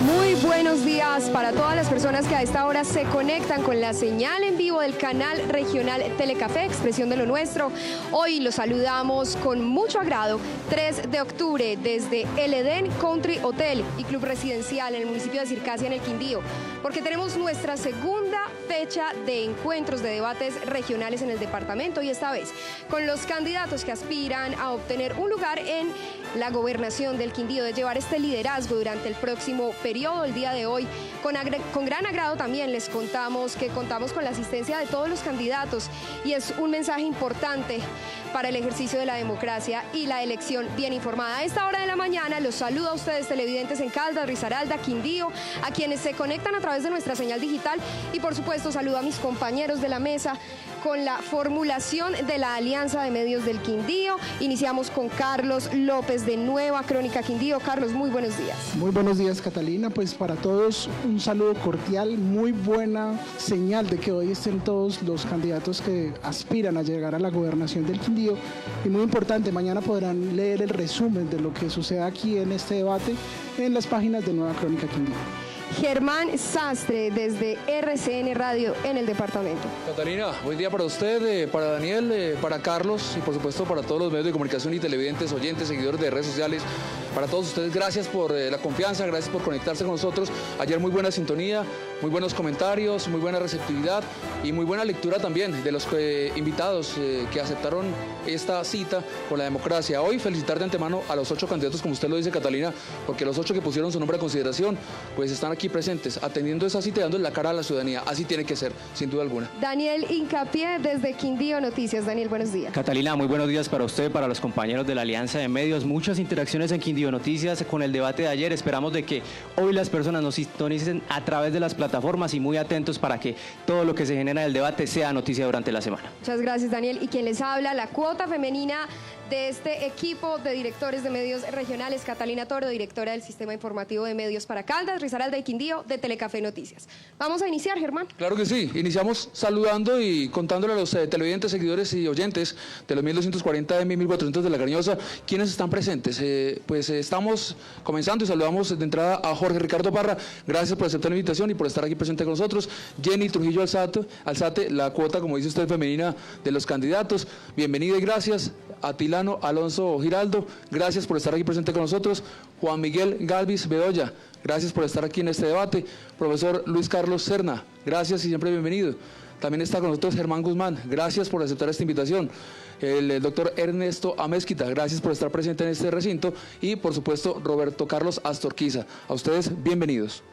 Muy buenos días para todas las personas que a esta hora se conectan con la señal en vivo del canal regional Telecafé, Expresión de lo Nuestro. Hoy los saludamos con mucho agrado, 3 de octubre, desde el Edén Country Hotel y Club Residencial en el municipio de Circasia, en el Quindío, porque tenemos nuestra segunda fecha de encuentros de debates regionales en el departamento, y esta vez con los candidatos que aspiran a obtener un lugar en la gobernación del Quindío, de llevar este liderazgo durante el próximo periodo. El día de hoy, con gran agrado también les contamos que contamos con la asistencia de todos los candidatos, y es un mensaje importante para el ejercicio de la democracia y la elección bien informada. A esta hora de la mañana los saludo a ustedes, televidentes en Caldas, Risaralda, Quindío, a quienes se conectan a través de nuestra señal digital, y por supuesto saludo a mis compañeros de la mesa con la formulación de la Alianza de Medios del Quindío. Iniciamos con Carlos López de Nueva Crónica Quindío. Carlos, muy buenos días. Muy buenos días, Catalina. Pues para todos un saludo cordial, muy buena señal de que hoy estén todos los candidatos que aspiran a llegar a la gobernación del Quindío, y muy importante, mañana podrán leer el resumen de lo que sucede aquí en este debate en las páginas de Nueva Crónica Quindío. Germán Sastre, desde RCN Radio en el departamento. Catalina, buen día para usted, para Daniel, para Carlos y por supuesto para todos los medios de comunicación y televidentes, oyentes, seguidores de redes sociales. Para todos ustedes, gracias por la confianza, gracias por conectarse con nosotros. Ayer muy buena sintonía, muy buenos comentarios, muy buena receptividad y muy buena lectura también de los invitados que aceptaron esta cita con la democracia. Hoy felicitar de antemano a los 8 candidatos, como usted lo dice, Catalina, porque los 8 que pusieron su nombre a consideración, pues están aquí presentes, atendiendo esa cita y dándole la cara a la ciudadanía. Así tiene que ser, sin duda alguna. Daniel Hincapié, desde Quindío Noticias. Daniel, buenos días. Catalina, muy buenos días para usted, para los compañeros de la Alianza de Medios. Muchas interacciones en Quindío Noticias con el debate de ayer. Esperamos de que hoy las personas nos sintonicen a través de las plataformas, y muy atentos para que todo lo que se genera en el debate sea noticia durante la semana. Muchas gracias, Daniel. Y quien les habla, la cuota femenina de este equipo de directores de medios regionales, Catalina Toro, directora del Sistema Informativo de Medios para Caldas, Risaralda y Quindío, de Telecafé Noticias. Vamos a iniciar, Germán. Claro que sí. Iniciamos saludando y contándole a los televidentes, seguidores y oyentes de los 1240 de 1400 de La Cariñosa, quienes están presentes. Estamos comenzando y saludamos de entrada a Jorge Ricardo Parra. Gracias por aceptar la invitación y por estar aquí presente con nosotros. Jenny Trujillo Alzate, la cuota, como dice usted, femenina de los candidatos. Bienvenida y gracias. Atilano Alonso Giraldo, gracias por estar aquí presente con nosotros. Juan Miguel Galvis Bedoya, gracias por estar aquí en este debate. Profesor Luis Carlos Serna, gracias y siempre bienvenido. También está con nosotros Germán Guzmán, gracias por aceptar esta invitación. El doctor Ernesto Amezquita, gracias por estar presente en este recinto. Y por supuesto Roberto Carlos Astorquiza, a ustedes bienvenidos.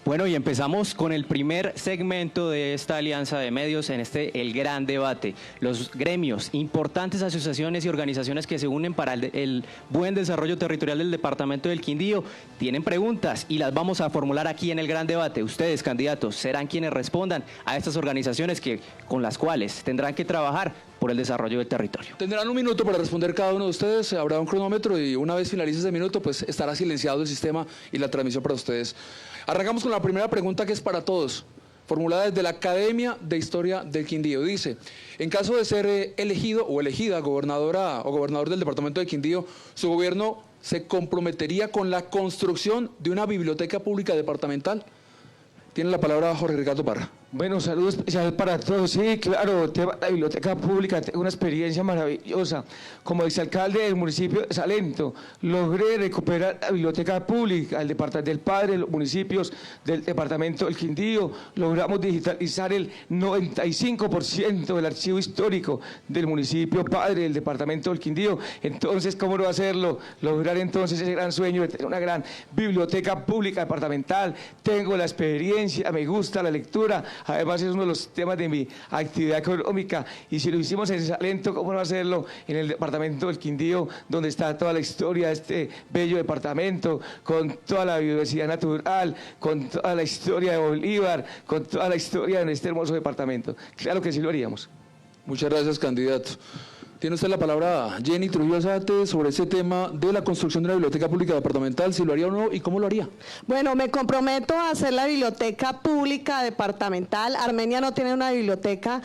Bueno, y empezamos con el primer segmento de esta alianza de medios en el gran debate. Los gremios, importantes asociaciones y organizaciones que se unen para el buen desarrollo territorial del departamento del Quindío, tienen preguntas y las vamos a formular aquí en el gran debate. Ustedes, candidatos, serán quienes respondan a estas organizaciones con las cuales tendrán que trabajar por el desarrollo del territorio. Tendrán un minuto para responder cada uno de ustedes, habrá un cronómetro y una vez finalice ese minuto, pues estará silenciado el sistema y la transmisión para ustedes. Arrancamos con la primera pregunta, que es para todos, formulada desde la Academia de Historia del Quindío. Dice: en caso de ser elegido o elegida gobernadora o gobernador del departamento de Quindío, ¿su gobierno se comprometería con la construcción de una biblioteca pública departamental? Tiene la palabra Jorge Ricardo Parra. Bueno, saludos especial para todos. Sí, claro, tema de la biblioteca pública, tengo una experiencia maravillosa. Como exalcalde del municipio de Salento, logré recuperar la biblioteca pública del padre de los municipios del departamento del Quindío. Logramos digitalizar el 95% del archivo histórico del municipio padre del departamento del Quindío. Entonces, ¿cómo no hacerlo? Lograr entonces ese gran sueño de tener una gran biblioteca pública departamental. Tengo la experiencia, me gusta la lectura. Además es uno de los temas de mi actividad económica, y si lo hicimos en Salento, ¿cómo no hacerlo en el departamento del Quindío, donde está toda la historia de este bello departamento, con toda la biodiversidad natural, con toda la historia de Bolívar, con toda la historia de este hermoso departamento? Claro que sí lo haríamos. Muchas gracias, candidato. Tiene usted la palabra, Jenny Trujillo Zate, sobre ese tema de la construcción de una biblioteca pública departamental, si lo haría o no y cómo lo haría. Bueno, me comprometo a hacer la biblioteca pública departamental. Armenia no tiene una biblioteca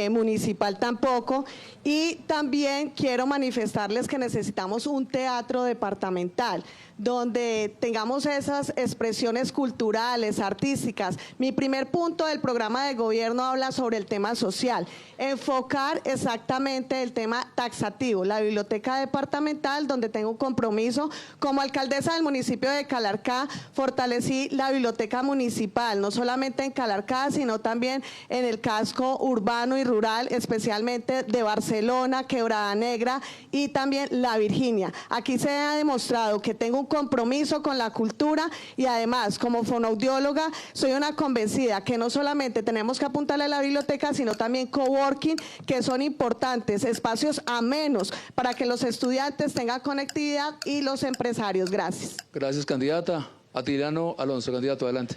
municipal tampoco. Y también quiero manifestarles que necesitamos un teatro departamental donde tengamos esas expresiones culturales, artísticas. Mi primer punto del programa de gobierno habla sobre el tema social, enfocar exactamente el tema taxativo, la biblioteca departamental, donde tengo un compromiso. Como alcaldesa del municipio de Calarcá, fortalecí la biblioteca municipal, no solamente en Calarcá, sino también en el casco urbano y rural, especialmente de Barcelona, Quebrada Negra y también La Virginia. Aquí se ha demostrado que tengo un compromiso con la cultura y además, como fonoaudióloga, soy una convencida que no solamente tenemos que apuntarle a la biblioteca, sino también coworking, que son importantes, espacios amenos para que los estudiantes tengan conectividad y los empresarios. Gracias. Gracias, candidata. Atilano Alonso, candidato, adelante.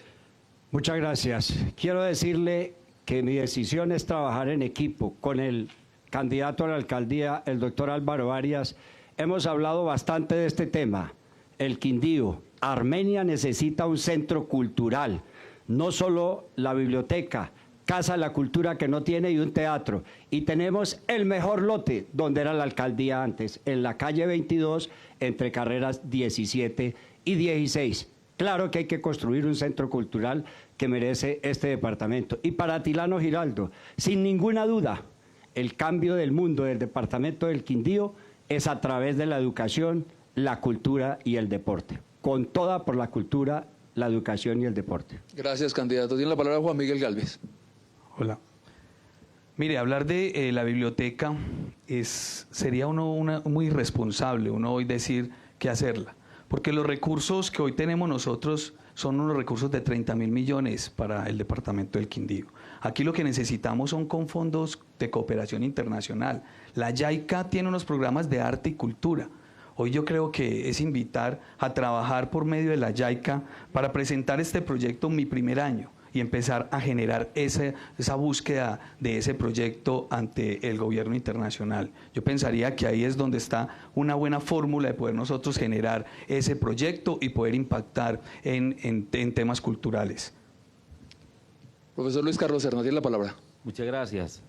Muchas gracias. Quiero decirle que mi decisión es trabajar en equipo con el candidato a la alcaldía, el doctor Álvaro Arias. Hemos hablado bastante de este tema. El Quindío. Armenia necesita un centro cultural, no solo la biblioteca, Casa de la Cultura que no tiene y un teatro. Y tenemos el mejor lote donde era la alcaldía antes, en la calle 22, entre carreras 17 y 16. Claro que hay que construir un centro cultural que merece este departamento. Y para Atilano Giraldo, sin ninguna duda, el cambio del mundo del departamento del Quindío es a través de la educación, la cultura y el deporte. Con toda por la cultura, la educación y el deporte. Gracias, candidato. Tiene la palabra Juan Miguel Gálvez. Hola. Mire, hablar de la biblioteca sería muy irresponsable uno hoy decir que hacerla, porque los recursos que hoy tenemos nosotros son unos recursos de 30.000 millones para el departamento del Quindío. Aquí lo que necesitamos son con fondos de cooperación internacional. La JICA tiene unos programas de arte y cultura. Hoy yo creo que es invitar a trabajar por medio de la JICA para presentar este proyecto mi primer año y empezar a generar esa búsqueda de ese proyecto ante el gobierno internacional. Yo pensaría que ahí es donde está una buena fórmula de poder nosotros generar ese proyecto y poder impactar en temas culturales. Profesor Luis Carlos Serna, tiene la palabra. Muchas gracias.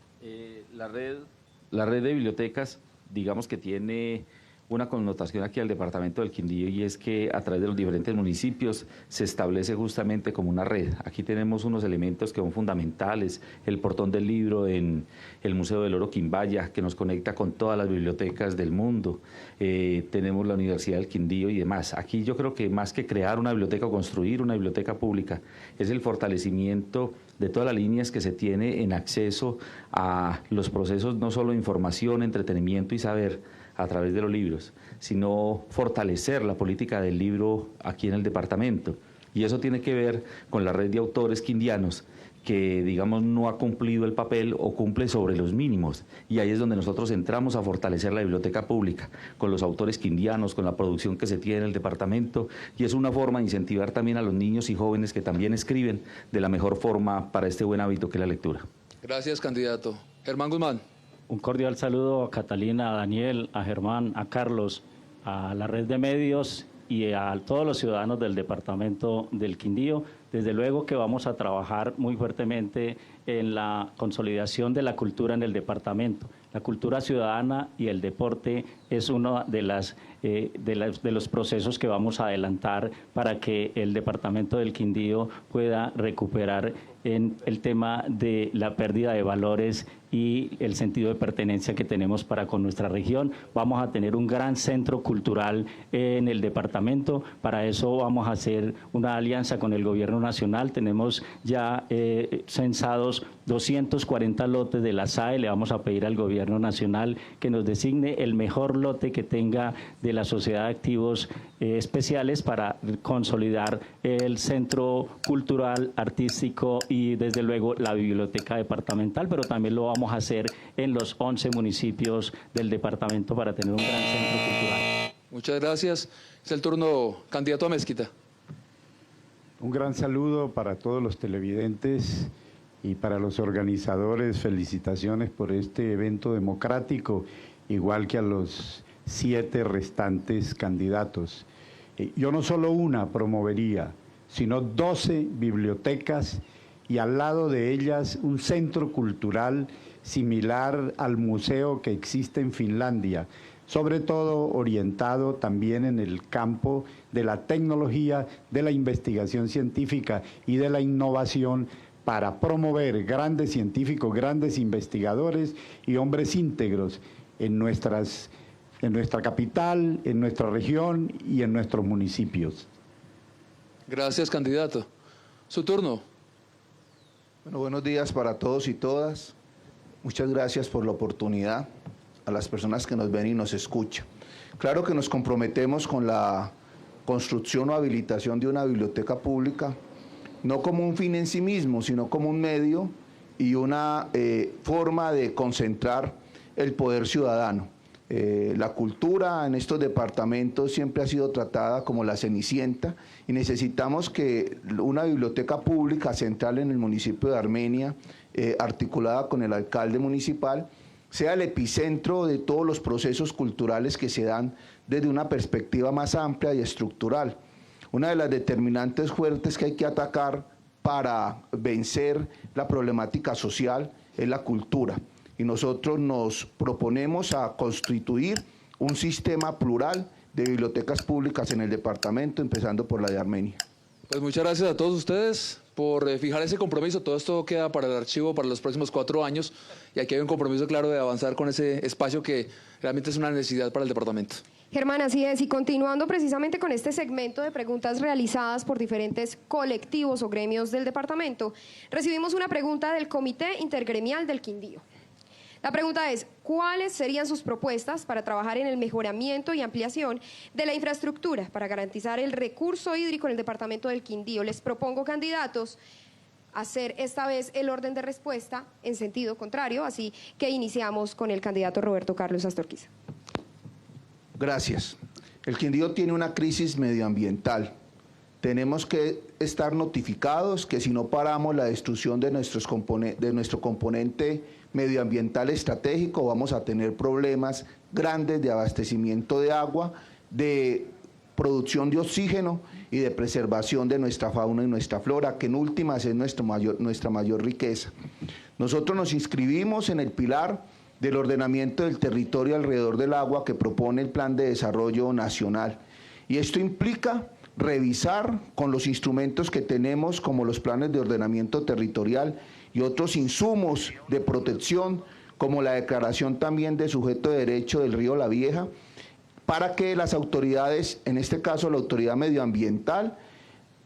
La red de bibliotecas, digamos que tiene una connotación aquí al departamento del Quindío, y es que a través de los diferentes municipios se establece justamente como una red. Aquí tenemos unos elementos que son fundamentales: el portón del libro en el Museo del Oro Quimbaya, que nos conecta con todas las bibliotecas del mundo. Tenemos la Universidad del Quindío y demás. Aquí yo creo que más que crear una biblioteca o construir una biblioteca pública, es el fortalecimiento de todas las líneas que se tiene en acceso a los procesos, no solo de información, entretenimiento y saber a través de los libros, sino fortalecer la política del libro aquí en el departamento. Y eso tiene que ver con la red de autores quindianos que, digamos, no ha cumplido el papel o cumple sobre los mínimos. Y ahí es donde nosotros entramos a fortalecer la biblioteca pública, con los autores quindianos, con la producción que se tiene en el departamento, y es una forma de incentivar también a los niños y jóvenes que también escriben de la mejor forma para este buen hábito que es la lectura. Gracias, candidato. Germán Guzmán. Un cordial saludo a Catalina, a Daniel, a Germán, a Carlos, a la red de medios y a todos los ciudadanos del departamento del Quindío. Desde luego que vamos a trabajar muy fuertemente en la consolidación de la cultura en el departamento. La cultura ciudadana y el deporte es uno de los procesos que vamos a adelantar para que el departamento del Quindío pueda recuperar en el tema de la pérdida de valores y el sentido de pertenencia que tenemos para con nuestra región. Vamos a tener un gran centro cultural en el departamento. Para eso vamos a hacer una alianza con el gobierno nacional. Tenemos ya censados 240 lotes de la SAE. Le vamos a pedir al gobierno nacional que nos designe el mejor lote que tenga de la sociedad de activos especiales para consolidar el centro cultural, artístico y desde luego la biblioteca departamental, pero también lo vamos a hacer en los 11 municipios del departamento para tener un gran centro cultural. Muchas gracias. Es el turno, candidato a Mezquita. Un gran saludo para todos los televidentes y para los organizadores. Felicitaciones por este evento democrático igual que a los 7 restantes candidatos. Yo no solo una promovería, sino 12 bibliotecas y al lado de ellas un centro cultural similar al museo que existe en Finlandia, sobre todo orientado también en el campo de la tecnología, de la investigación científica y de la innovación para promover grandes científicos, grandes investigadores y hombres íntegros en nuestra capital, en nuestra región y en nuestros municipios. Gracias, candidato. Su turno. Bueno, buenos días para todos y todas. Muchas gracias por la oportunidad a las personas que nos ven y nos escuchan. Claro que nos comprometemos con la construcción o habilitación de una biblioteca pública, no como un fin en sí mismo, sino como un medio y una forma de concentrar el poder ciudadano. La cultura en estos departamentos siempre ha sido tratada como la cenicienta y necesitamos que una biblioteca pública central en el municipio de Armenia, articulada con el alcalde municipal, sea el epicentro de todos los procesos culturales que se dan desde una perspectiva más amplia y estructural. Una de las determinantes fuertes que hay que atacar para vencer la problemática social es la cultura. Y nosotros nos proponemos a constituir un sistema plural de bibliotecas públicas en el departamento, empezando por la de Armenia. Pues muchas gracias a todos ustedes por fijar ese compromiso. Todo esto queda para el archivo para los próximos 4 años y aquí hay un compromiso claro de avanzar con ese espacio que realmente es una necesidad para el departamento. Germán, así es, y continuando precisamente con este segmento de preguntas realizadas por diferentes colectivos o gremios del departamento, recibimos una pregunta del Comité Intergremial del Quindío. La pregunta es, ¿cuáles serían sus propuestas para trabajar en el mejoramiento y ampliación de la infraestructura para garantizar el recurso hídrico en el departamento del Quindío? Les propongo, candidatos, hacer esta vez el orden de respuesta en sentido contrario, así que iniciamos con el candidato Roberto Carlos Astorquiza. Gracias. El Quindío tiene una crisis medioambiental. Tenemos que estar notificados que si no paramos la destrucción de nuestro componente medioambiental estratégico, vamos a tener problemas grandes de abastecimiento de agua, de producción de oxígeno y de preservación de nuestra fauna y nuestra flora, que en últimas es nuestra mayor riqueza. Nosotros nos inscribimos en el pilar del ordenamiento del territorio alrededor del agua que propone el Plan de Desarrollo Nacional. Y esto implica revisar con los instrumentos que tenemos, como los planes de ordenamiento territorial y otros insumos de protección, como la declaración también de sujeto de derecho del río La Vieja, para que las autoridades, en este caso la autoridad medioambiental,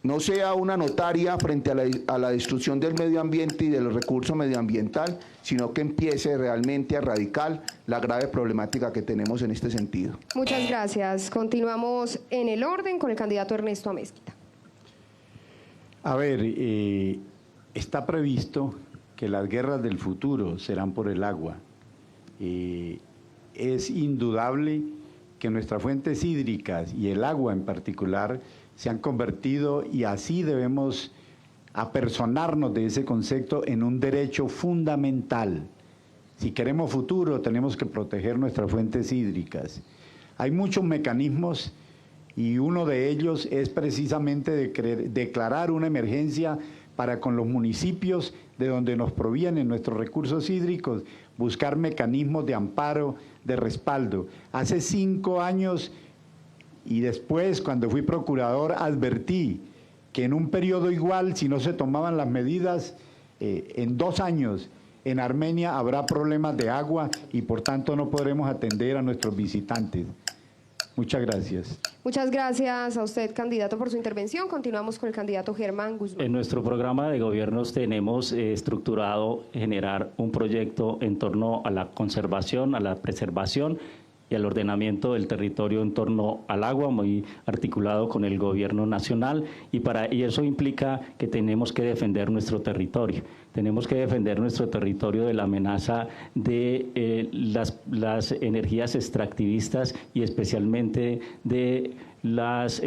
no sea una notaria frente a la destrucción del medio ambiente y del recurso medioambiental, sino que empiece realmente a erradicar la grave problemática que tenemos en este sentido. Muchas gracias. Continuamos en el orden con el candidato Ernesto Amezquita. A ver, está previsto que las guerras del futuro serán por el agua. Es indudable que nuestras fuentes hídricas y el agua en particular se han convertido, y así debemos apersonarnos de ese concepto, en un derecho fundamental. Si queremos futuro, tenemos que proteger nuestras fuentes hídricas. Hay muchos mecanismos y uno de ellos es precisamente declarar una emergencia para con los municipios de donde nos provienen nuestros recursos hídricos, buscar mecanismos de amparo, de respaldo. Hace 5 años y después, cuando fui procurador, advertí que en un periodo igual, si no se tomaban las medidas, en 2 años en Armenia habrá problemas de agua y por tanto no podremos atender a nuestros visitantes. Muchas gracias. Muchas gracias a usted, candidato, por su intervención. Continuamos con el candidato Germán Guzmán. En nuestro programa de gobiernos tenemos estructurado generar un proyecto en torno a la conservación, a la preservación y al ordenamiento del territorio en torno al agua, muy articulado con el gobierno nacional, y eso implica que tenemos que defender nuestro territorio. Tenemos que defender nuestro territorio de la amenaza de las energías extractivistas y especialmente de las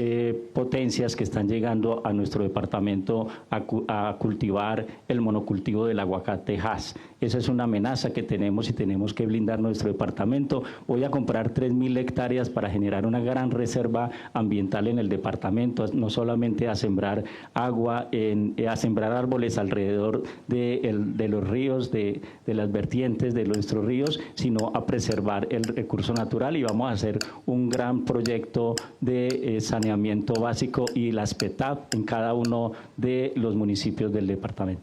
potencias que están llegando a nuestro departamento a cultivar el monocultivo del aguacate Hass. Esa es una amenaza que tenemos y tenemos que blindar nuestro departamento. Voy a comprar 3.000 hectáreas para generar una gran reserva ambiental en el departamento, no solamente a sembrar agua, a sembrar árboles alrededor de los ríos, de las vertientes de nuestros ríos, sino a preservar el recurso natural, y vamos a hacer un gran proyecto de saneamiento básico y las PETAP en cada uno de los municipios del departamento.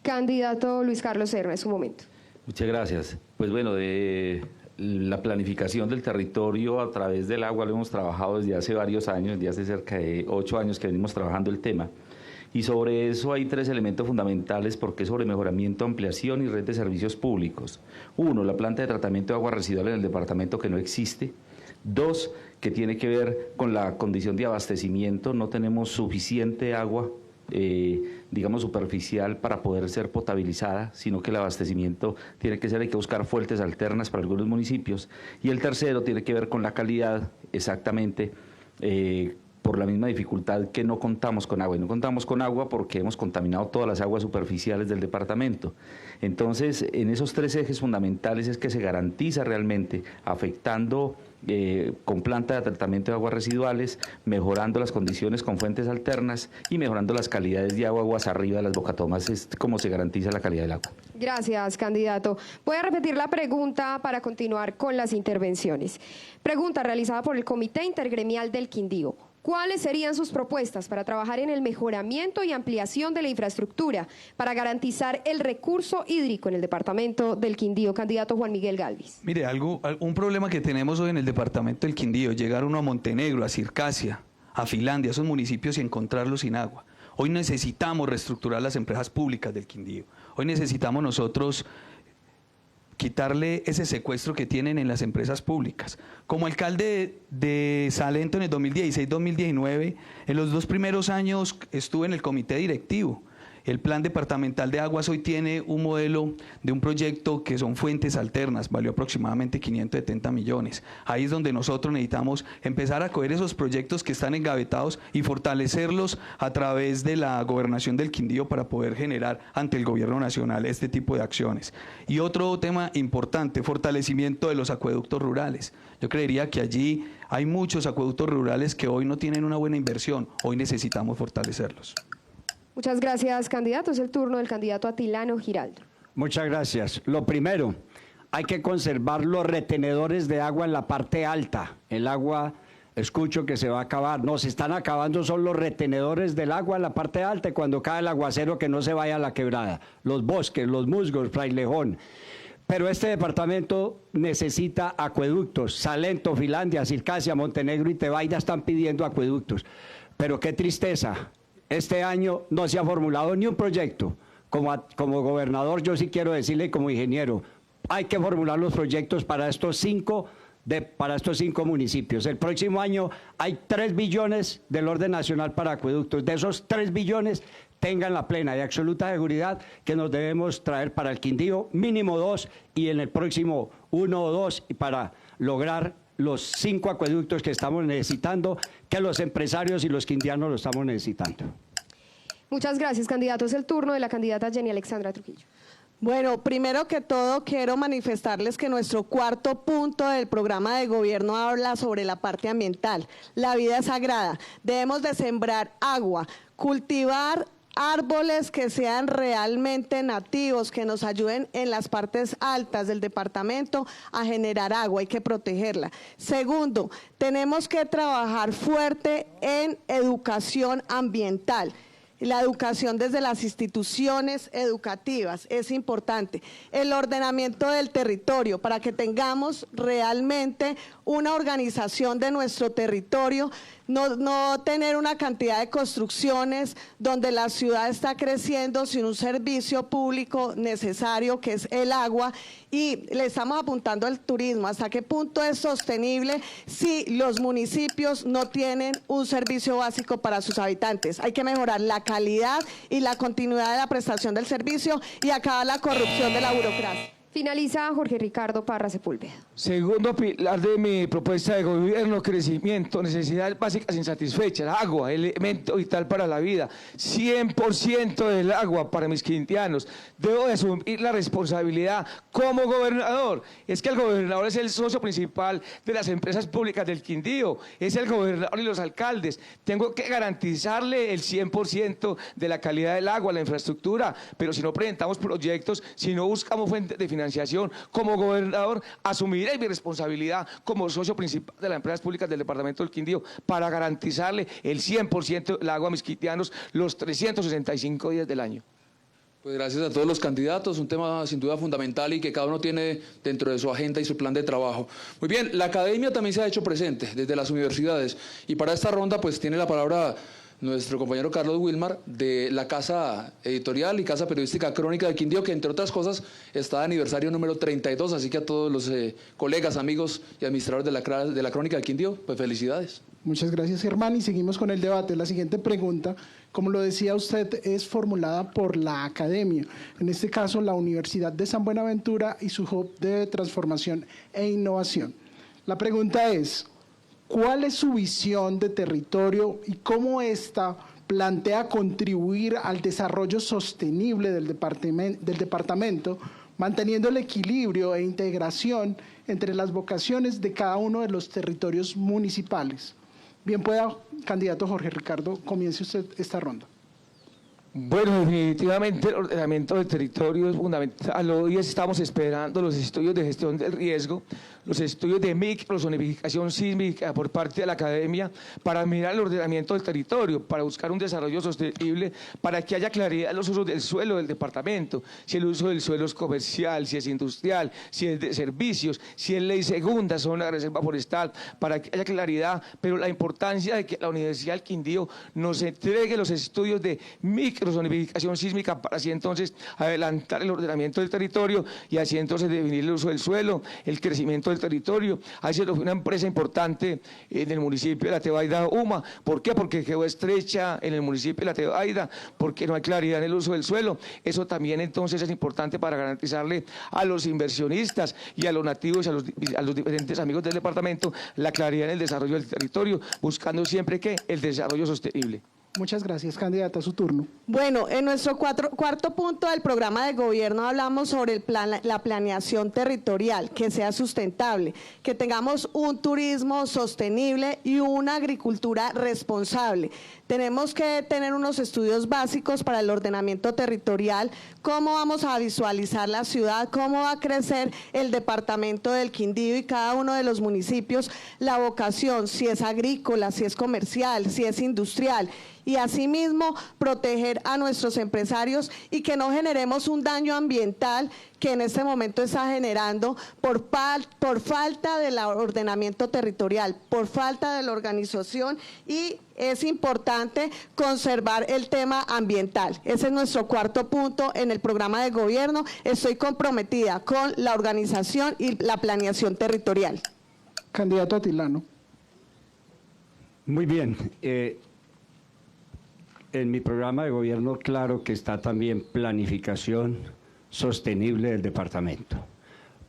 Candidato Luis Carlos Serna, es un momento. Muchas gracias. Pues bueno, de la planificación del territorio a través del agua lo hemos trabajado desde hace varios años, desde hace cerca de 8 años que venimos trabajando el tema. Y sobre eso hay 3 elementos fundamentales, porque es sobre mejoramiento, ampliación y red de servicios públicos. 1, la planta de tratamiento de aguas residuales en el departamento, que no existe. 2, que tiene que ver con la condición de abastecimiento. No tenemos suficiente agua, digamos, superficial para poder ser potabilizada, sino que el abastecimiento tiene que ser, hay que buscar fuentes alternas para algunos municipios. Y el tercero tiene que ver con la calidad, exactamente, por la misma dificultad que no contamos con agua. Y no contamos con agua porque hemos contaminado todas las aguas superficiales del departamento. Entonces, en esos 3 ejes fundamentales es que se garantiza realmente, afectando con planta de tratamiento de aguas residuales, mejorando las condiciones con fuentes alternas y mejorando las calidades de agua, aguas arriba de las bocatomas, es como se garantiza la calidad del agua. Gracias, candidato. Voy a repetir la pregunta para continuar con las intervenciones. Pregunta realizada por el Comité Intergremial del Quindío. ¿Cuáles serían sus propuestas para trabajar en el mejoramiento y ampliación de la infraestructura para garantizar el recurso hídrico en el departamento del Quindío? Candidato Juan Miguel Galvis. Mire, un problema que tenemos hoy en el departamento del Quindío, llegar uno a Montenegro, a Circasia, a Finlandia, a esos municipios y encontrarlos sin agua. Hoy necesitamos reestructurar las empresas públicas del Quindío. Hoy necesitamos nosotros quitarle ese secuestro que tienen en las empresas públicas. Como alcalde de Salento en el 2016-2019, en los 2 primeros años estuve en el comité directivo. El plan departamental de aguas hoy tiene un modelo de un proyecto que son fuentes alternas, valió aproximadamente 570 millones. Ahí es donde nosotros necesitamos empezar a coger esos proyectos que están engavetados y fortalecerlos a través de la gobernación del Quindío para poder generar ante el gobierno nacional este tipo de acciones. Y otro tema importante, fortalecimiento de los acueductos rurales. Yo creería que allí hay muchos acueductos rurales que hoy no tienen una buena inversión, hoy necesitamos fortalecerlos. Muchas gracias, candidato. Es el turno del candidato Atilano Giraldo. Muchas gracias. Lo primero, hay que conservar los retenedores de agua en la parte alta. El agua, escucho que se va a acabar. No, se están acabando, son los retenedores del agua en la parte alta, y cuando cae el aguacero que no se vaya a la quebrada. Los bosques, los musgos, Frailejón. Pero este departamento necesita acueductos. Salento, Finlandia, Circasia, Montenegro y Tebaida están pidiendo acueductos. Pero qué tristeza. Este año no se ha formulado ni un proyecto. Como gobernador, yo sí quiero decirle, como ingeniero, hay que formular los proyectos para estos 5 municipios. El próximo año hay 3 billones del orden nacional para acueductos. De esos 3 billones, tengan la plena y absoluta seguridad que nos debemos traer para el Quindío mínimo 2, y en el próximo 1 o 2, para lograr los 5 acueductos que estamos necesitando, que los empresarios y los quindianos lo estamos necesitando. Muchas gracias, candidato. Es el turno de la candidata Jenny Alexandra Trujillo. Bueno, primero que todo quiero manifestarles que nuestro 4º punto del programa de gobierno habla sobre la parte ambiental. La vida es sagrada. Debemos de sembrar agua, cultivar árboles que sean realmente nativos, que nos ayuden en las partes altas del departamento a generar agua, hay que protegerla. Segundo, tenemos que trabajar fuerte en educación ambiental. La educación desde las instituciones educativas es importante. El ordenamiento del territorio, para que tengamos realmente una organización de nuestro territorio, no tener una cantidad de construcciones donde la ciudad está creciendo sin un servicio público necesario, que es el agua, y le estamos apuntando al turismo. ¿Hasta qué punto es sostenible si los municipios no tienen un servicio básico para sus habitantes? Hay que mejorar la calidad y la continuidad de la prestación del servicio y acabar la corrupción de la burocracia. Finaliza Jorge Ricardo Parra Sepúlveda. Segundo pilar de mi propuesta de gobierno, crecimiento, necesidades básicas insatisfechas, agua, elemento vital para la vida, 100% del agua para mis quintianos. Debo de asumir la responsabilidad como gobernador. Es que el gobernador es el socio principal de las empresas públicas del Quindío, es el gobernador y los alcaldes. Tengo que garantizarle el 100% de la calidad del agua, la infraestructura, pero si no presentamos proyectos, si no buscamos fuentes de financiación, como gobernador asumiré mi responsabilidad como socio principal de las empresas públicas del departamento del Quindío para garantizarle el 100% del agua a mis quintianos los 365 días del año. Pues gracias a todos los candidatos, un tema sin duda fundamental y que cada uno tiene dentro de su agenda y su plan de trabajo. Muy bien, la academia también se ha hecho presente desde las universidades y para esta ronda pues tiene la palabra nuestro compañero Carlos Wilmar de la Casa Editorial y Casa Periodística Crónica de Quindío, que entre otras cosas está de aniversario número 32, así que a todos los colegas, amigos y administradores de la Crónica de Quindío, pues felicidades. Muchas gracias, Germán, y seguimos con el debate. La siguiente pregunta, como lo decía usted, es formulada por la academia, en este caso la Universidad de San Buenaventura y su Hub de Transformación e Innovación. La pregunta es: ¿cuál es su visión de territorio y cómo ésta plantea contribuir al desarrollo sostenible del departamento, manteniendo el equilibrio e integración entre las vocaciones de cada uno de los territorios municipales? Bien pueda, candidato Jorge Ricardo, comience usted esta ronda. Bueno, definitivamente el ordenamiento del territorio es fundamental. Hoy estamos esperando los estudios de gestión del riesgo, los estudios de microzonificación sísmica por parte de la academia para mirar el ordenamiento del territorio, para buscar un desarrollo sostenible, para que haya claridad en los usos del suelo del departamento, si el uso del suelo es comercial, si es industrial, si es de servicios, si es ley segunda, zona de reserva forestal, para que haya claridad, pero la importancia de que la Universidad del Quindío nos entregue los estudios de microzonificación sísmica para así entonces adelantar el ordenamiento del territorio y así entonces definir el uso del suelo, el crecimiento del territorio. Ayer fue una empresa importante en el municipio de La Tebaida, UMA. ¿Por qué? Porque quedó estrecha en el municipio de La Tebaida, porque no hay claridad en el uso del suelo. Eso también entonces es importante para garantizarle a los inversionistas y a los nativos y a los diferentes amigos del departamento la claridad en el desarrollo del territorio, buscando siempre que el desarrollo sostenible. Muchas gracias, candidata, su turno. Bueno, en nuestro cuarto punto del programa de gobierno hablamos sobre la planeación territorial, que sea sustentable, que tengamos un turismo sostenible y una agricultura responsable. Tenemos que tener unos estudios básicos para el ordenamiento territorial, cómo vamos a visualizar la ciudad, cómo va a crecer el departamento del Quindío y cada uno de los municipios, la vocación, si es agrícola, si es comercial, si es industrial, y asimismo proteger a nuestros empresarios y que no generemos un daño ambiental que en este momento está generando por falta del ordenamiento territorial, por falta de la organización, y es importante conservar el tema ambiental. Ese es nuestro cuarto punto en el programa de gobierno. Estoy comprometida con la organización y la planeación territorial. Candidato Atilano. Muy bien. En mi programa de gobierno, claro que está también planificación sostenible del departamento.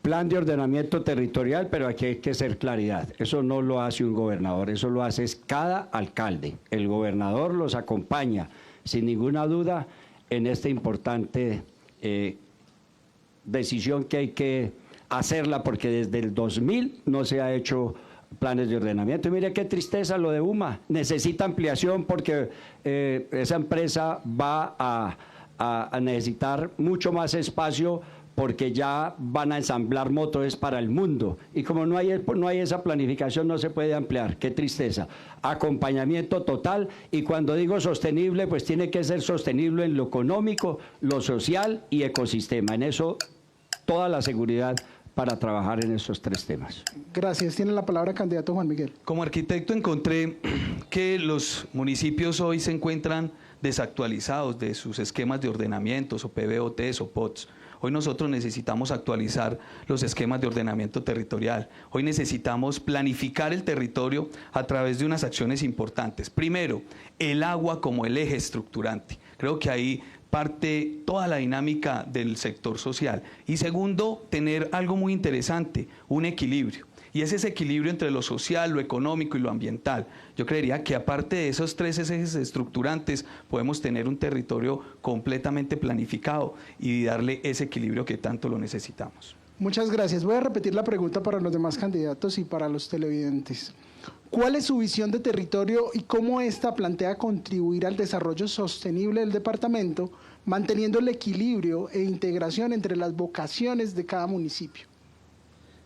Plan de ordenamiento territorial, pero aquí hay que hacer claridad. Eso no lo hace un gobernador, eso lo hace cada alcalde. El gobernador los acompaña, sin ninguna duda, en esta importante decisión que hay que hacerla, porque desde el 2000 no se ha hecho planes de ordenamiento. Y mire qué tristeza lo de UMA, necesita ampliación porque esa empresa va a necesitar mucho más espacio porque ya van a ensamblar motores para el mundo. Y como no hay esa planificación, no se puede ampliar. Qué tristeza. Acompañamiento total, y cuando digo sostenible, pues tiene que ser sostenible en lo económico, lo social y ecosistema. En eso, toda la seguridad para trabajar en estos tres temas. Gracias. Tiene la palabra candidato Juan Miguel. Como arquitecto encontré que los municipios hoy se encuentran desactualizados de sus esquemas de ordenamientos o PBOTs o POTs. Hoy nosotros necesitamos actualizar los esquemas de ordenamiento territorial. Hoy necesitamos planificar el territorio a través de unas acciones importantes. Primero, el agua como el eje estructurante. Creo que ahí parte toda la dinámica del sector social. Y segundo, tener algo muy interesante, un equilibrio. Y es ese equilibrio entre lo social, lo económico y lo ambiental. Yo creería que aparte de esos tres ejes estructurantes, podemos tener un territorio completamente planificado y darle ese equilibrio que tanto lo necesitamos. Muchas gracias. Voy a repetir la pregunta para los demás candidatos y para los televidentes. ¿Cuál es su visión de territorio y cómo esta plantea contribuir al desarrollo sostenible del departamento, manteniendo el equilibrio e integración entre las vocaciones de cada municipio?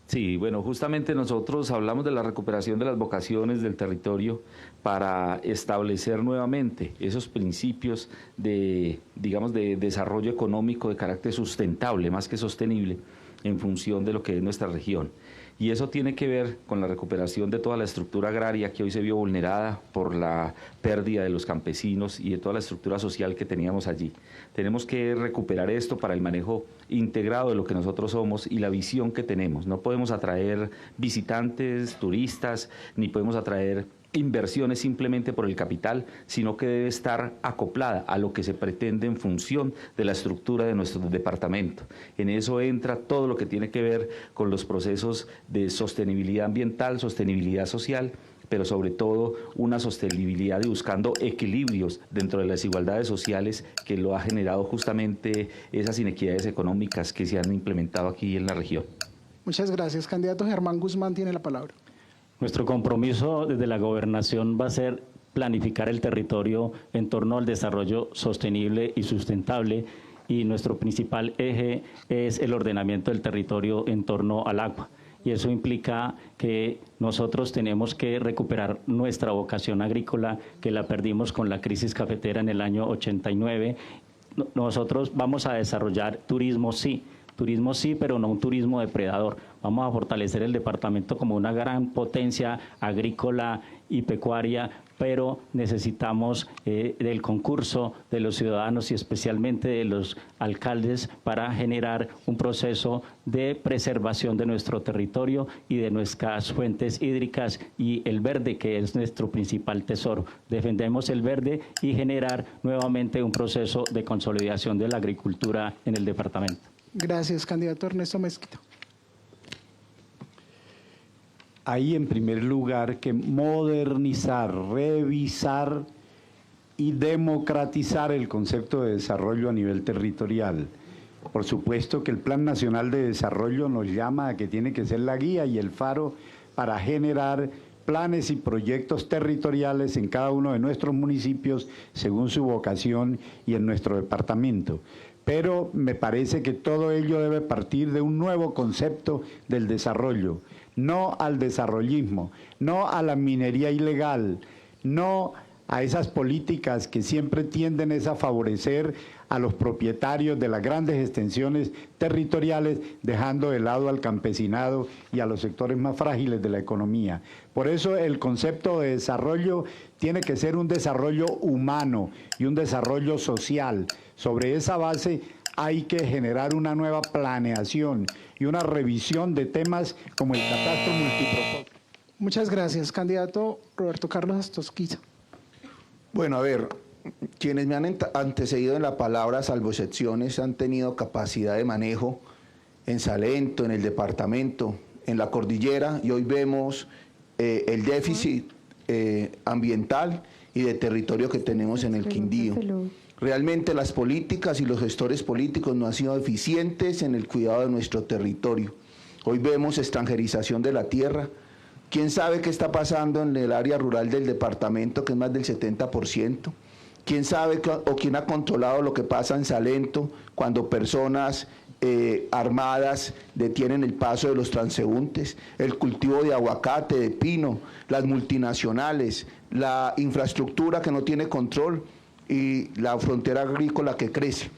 Sí, bueno, justamente nosotros hablamos de la recuperación de las vocaciones del territorio para establecer nuevamente esos principios de, digamos, de desarrollo económico de carácter sustentable, más que sostenible, en función de lo que es nuestra región. Y eso tiene que ver con la recuperación de toda la estructura agraria que hoy se vio vulnerada por la pérdida de los campesinos y de toda la estructura social que teníamos allí. Tenemos que recuperar esto para el manejo integrado de lo que nosotros somos y la visión que tenemos. No podemos atraer visitantes, turistas, ni podemos atraer inversiones simplemente por el capital, sino que debe estar acoplada a lo que se pretende en función de la estructura de nuestro departamento. En eso entra todo lo que tiene que ver con los procesos de sostenibilidad ambiental, sostenibilidad social, pero sobre todo una sostenibilidad y buscando equilibrios dentro de las desigualdades sociales que lo ha generado justamente esas inequidades económicas que se han implementado aquí en la región. Muchas gracias. Candidato Germán Guzmán tiene la palabra. Nuestro compromiso desde la gobernación va a ser planificar el territorio en torno al desarrollo sostenible y sustentable, y nuestro principal eje es el ordenamiento del territorio en torno al agua. Y eso implica que nosotros tenemos que recuperar nuestra vocación agrícola, que la perdimos con la crisis cafetera en el año 89. Nosotros vamos a desarrollar turismo, sí, pero no un turismo depredador. Vamos a fortalecer el departamento como una gran potencia agrícola y pecuaria, pero necesitamos del concurso de los ciudadanos y especialmente de los alcaldes para generar un proceso de preservación de nuestro territorio y de nuestras fuentes hídricas y el verde, que es nuestro principal tesoro. Defendemos el verde y generar nuevamente un proceso de consolidación de la agricultura en el departamento. Gracias, candidato Ernesto Mezquita. Hay en primer lugar que modernizar, revisar y democratizar el concepto de desarrollo a nivel territorial. Por supuesto que el Plan Nacional de Desarrollo nos llama a que tiene que ser la guía y el faro para generar planes y proyectos territoriales en cada uno de nuestros municipios según su vocación y en nuestro departamento. Pero me parece que todo ello debe partir de un nuevo concepto del desarrollo, no al desarrollismo, no a la minería ilegal, no a esas políticas que siempre tienden a favorecer a los propietarios de las grandes extensiones territoriales, dejando de lado al campesinado y a los sectores más frágiles de la economía. Por eso el concepto de desarrollo tiene que ser un desarrollo humano y un desarrollo social. Sobre esa base hay que generar una nueva planeación y una revisión de temas como el catastro multipropósito. Muchas gracias, candidato Roberto Carlos Astosquiza. Bueno, a ver, quienes me han antecedido en la palabra, salvo excepciones, han tenido capacidad de manejo en Salento, en el departamento, en la cordillera, y hoy vemos el déficit ambiental y de territorio que tenemos en el Quindío. Realmente las políticas y los gestores políticos no han sido eficientes en el cuidado de nuestro territorio. Hoy vemos extranjerización de la tierra. ¿Quién sabe qué está pasando en el área rural del departamento, que es más del 70%? ¿Quién sabe o quién ha controlado lo que pasa en Salento cuando personas armadas detienen el paso de los transeúntes? El cultivo de aguacate, de pino, las multinacionales, la infraestructura que no tiene control y la frontera agrícola que crece.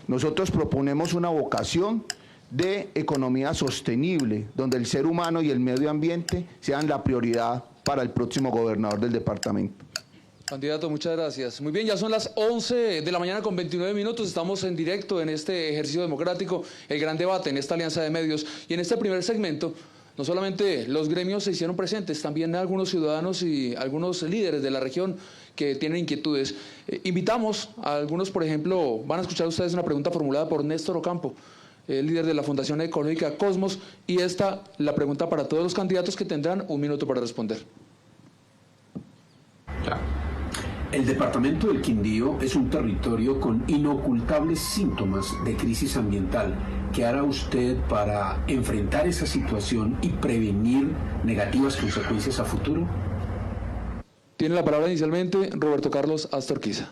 Nosotros proponemos una vocación de economía sostenible, donde el ser humano y el medio ambiente sean la prioridad para el próximo gobernador del departamento. Candidato, muchas gracias. Muy bien, ya son las 11 de la mañana con 29 minutos, estamos en directo en este ejercicio democrático, el gran debate en esta alianza de medios, y en este primer segmento no solamente los gremios se hicieron presentes, también algunos ciudadanos y algunos líderes de la región que tienen inquietudes. Invitamos a algunos, por ejemplo, van a escuchar ustedes una pregunta formulada por Néstor Ocampo, el líder de la Fundación Ecológica Cosmos, y esta la pregunta para todos los candidatos, que tendrán 1 minuto para responder. El departamento del Quindío es un territorio con inocultables síntomas de crisis ambiental. ¿Qué hará usted para enfrentar esa situación y prevenir negativas consecuencias a futuro? Tiene la palabra inicialmente Roberto Carlos Astorquiza.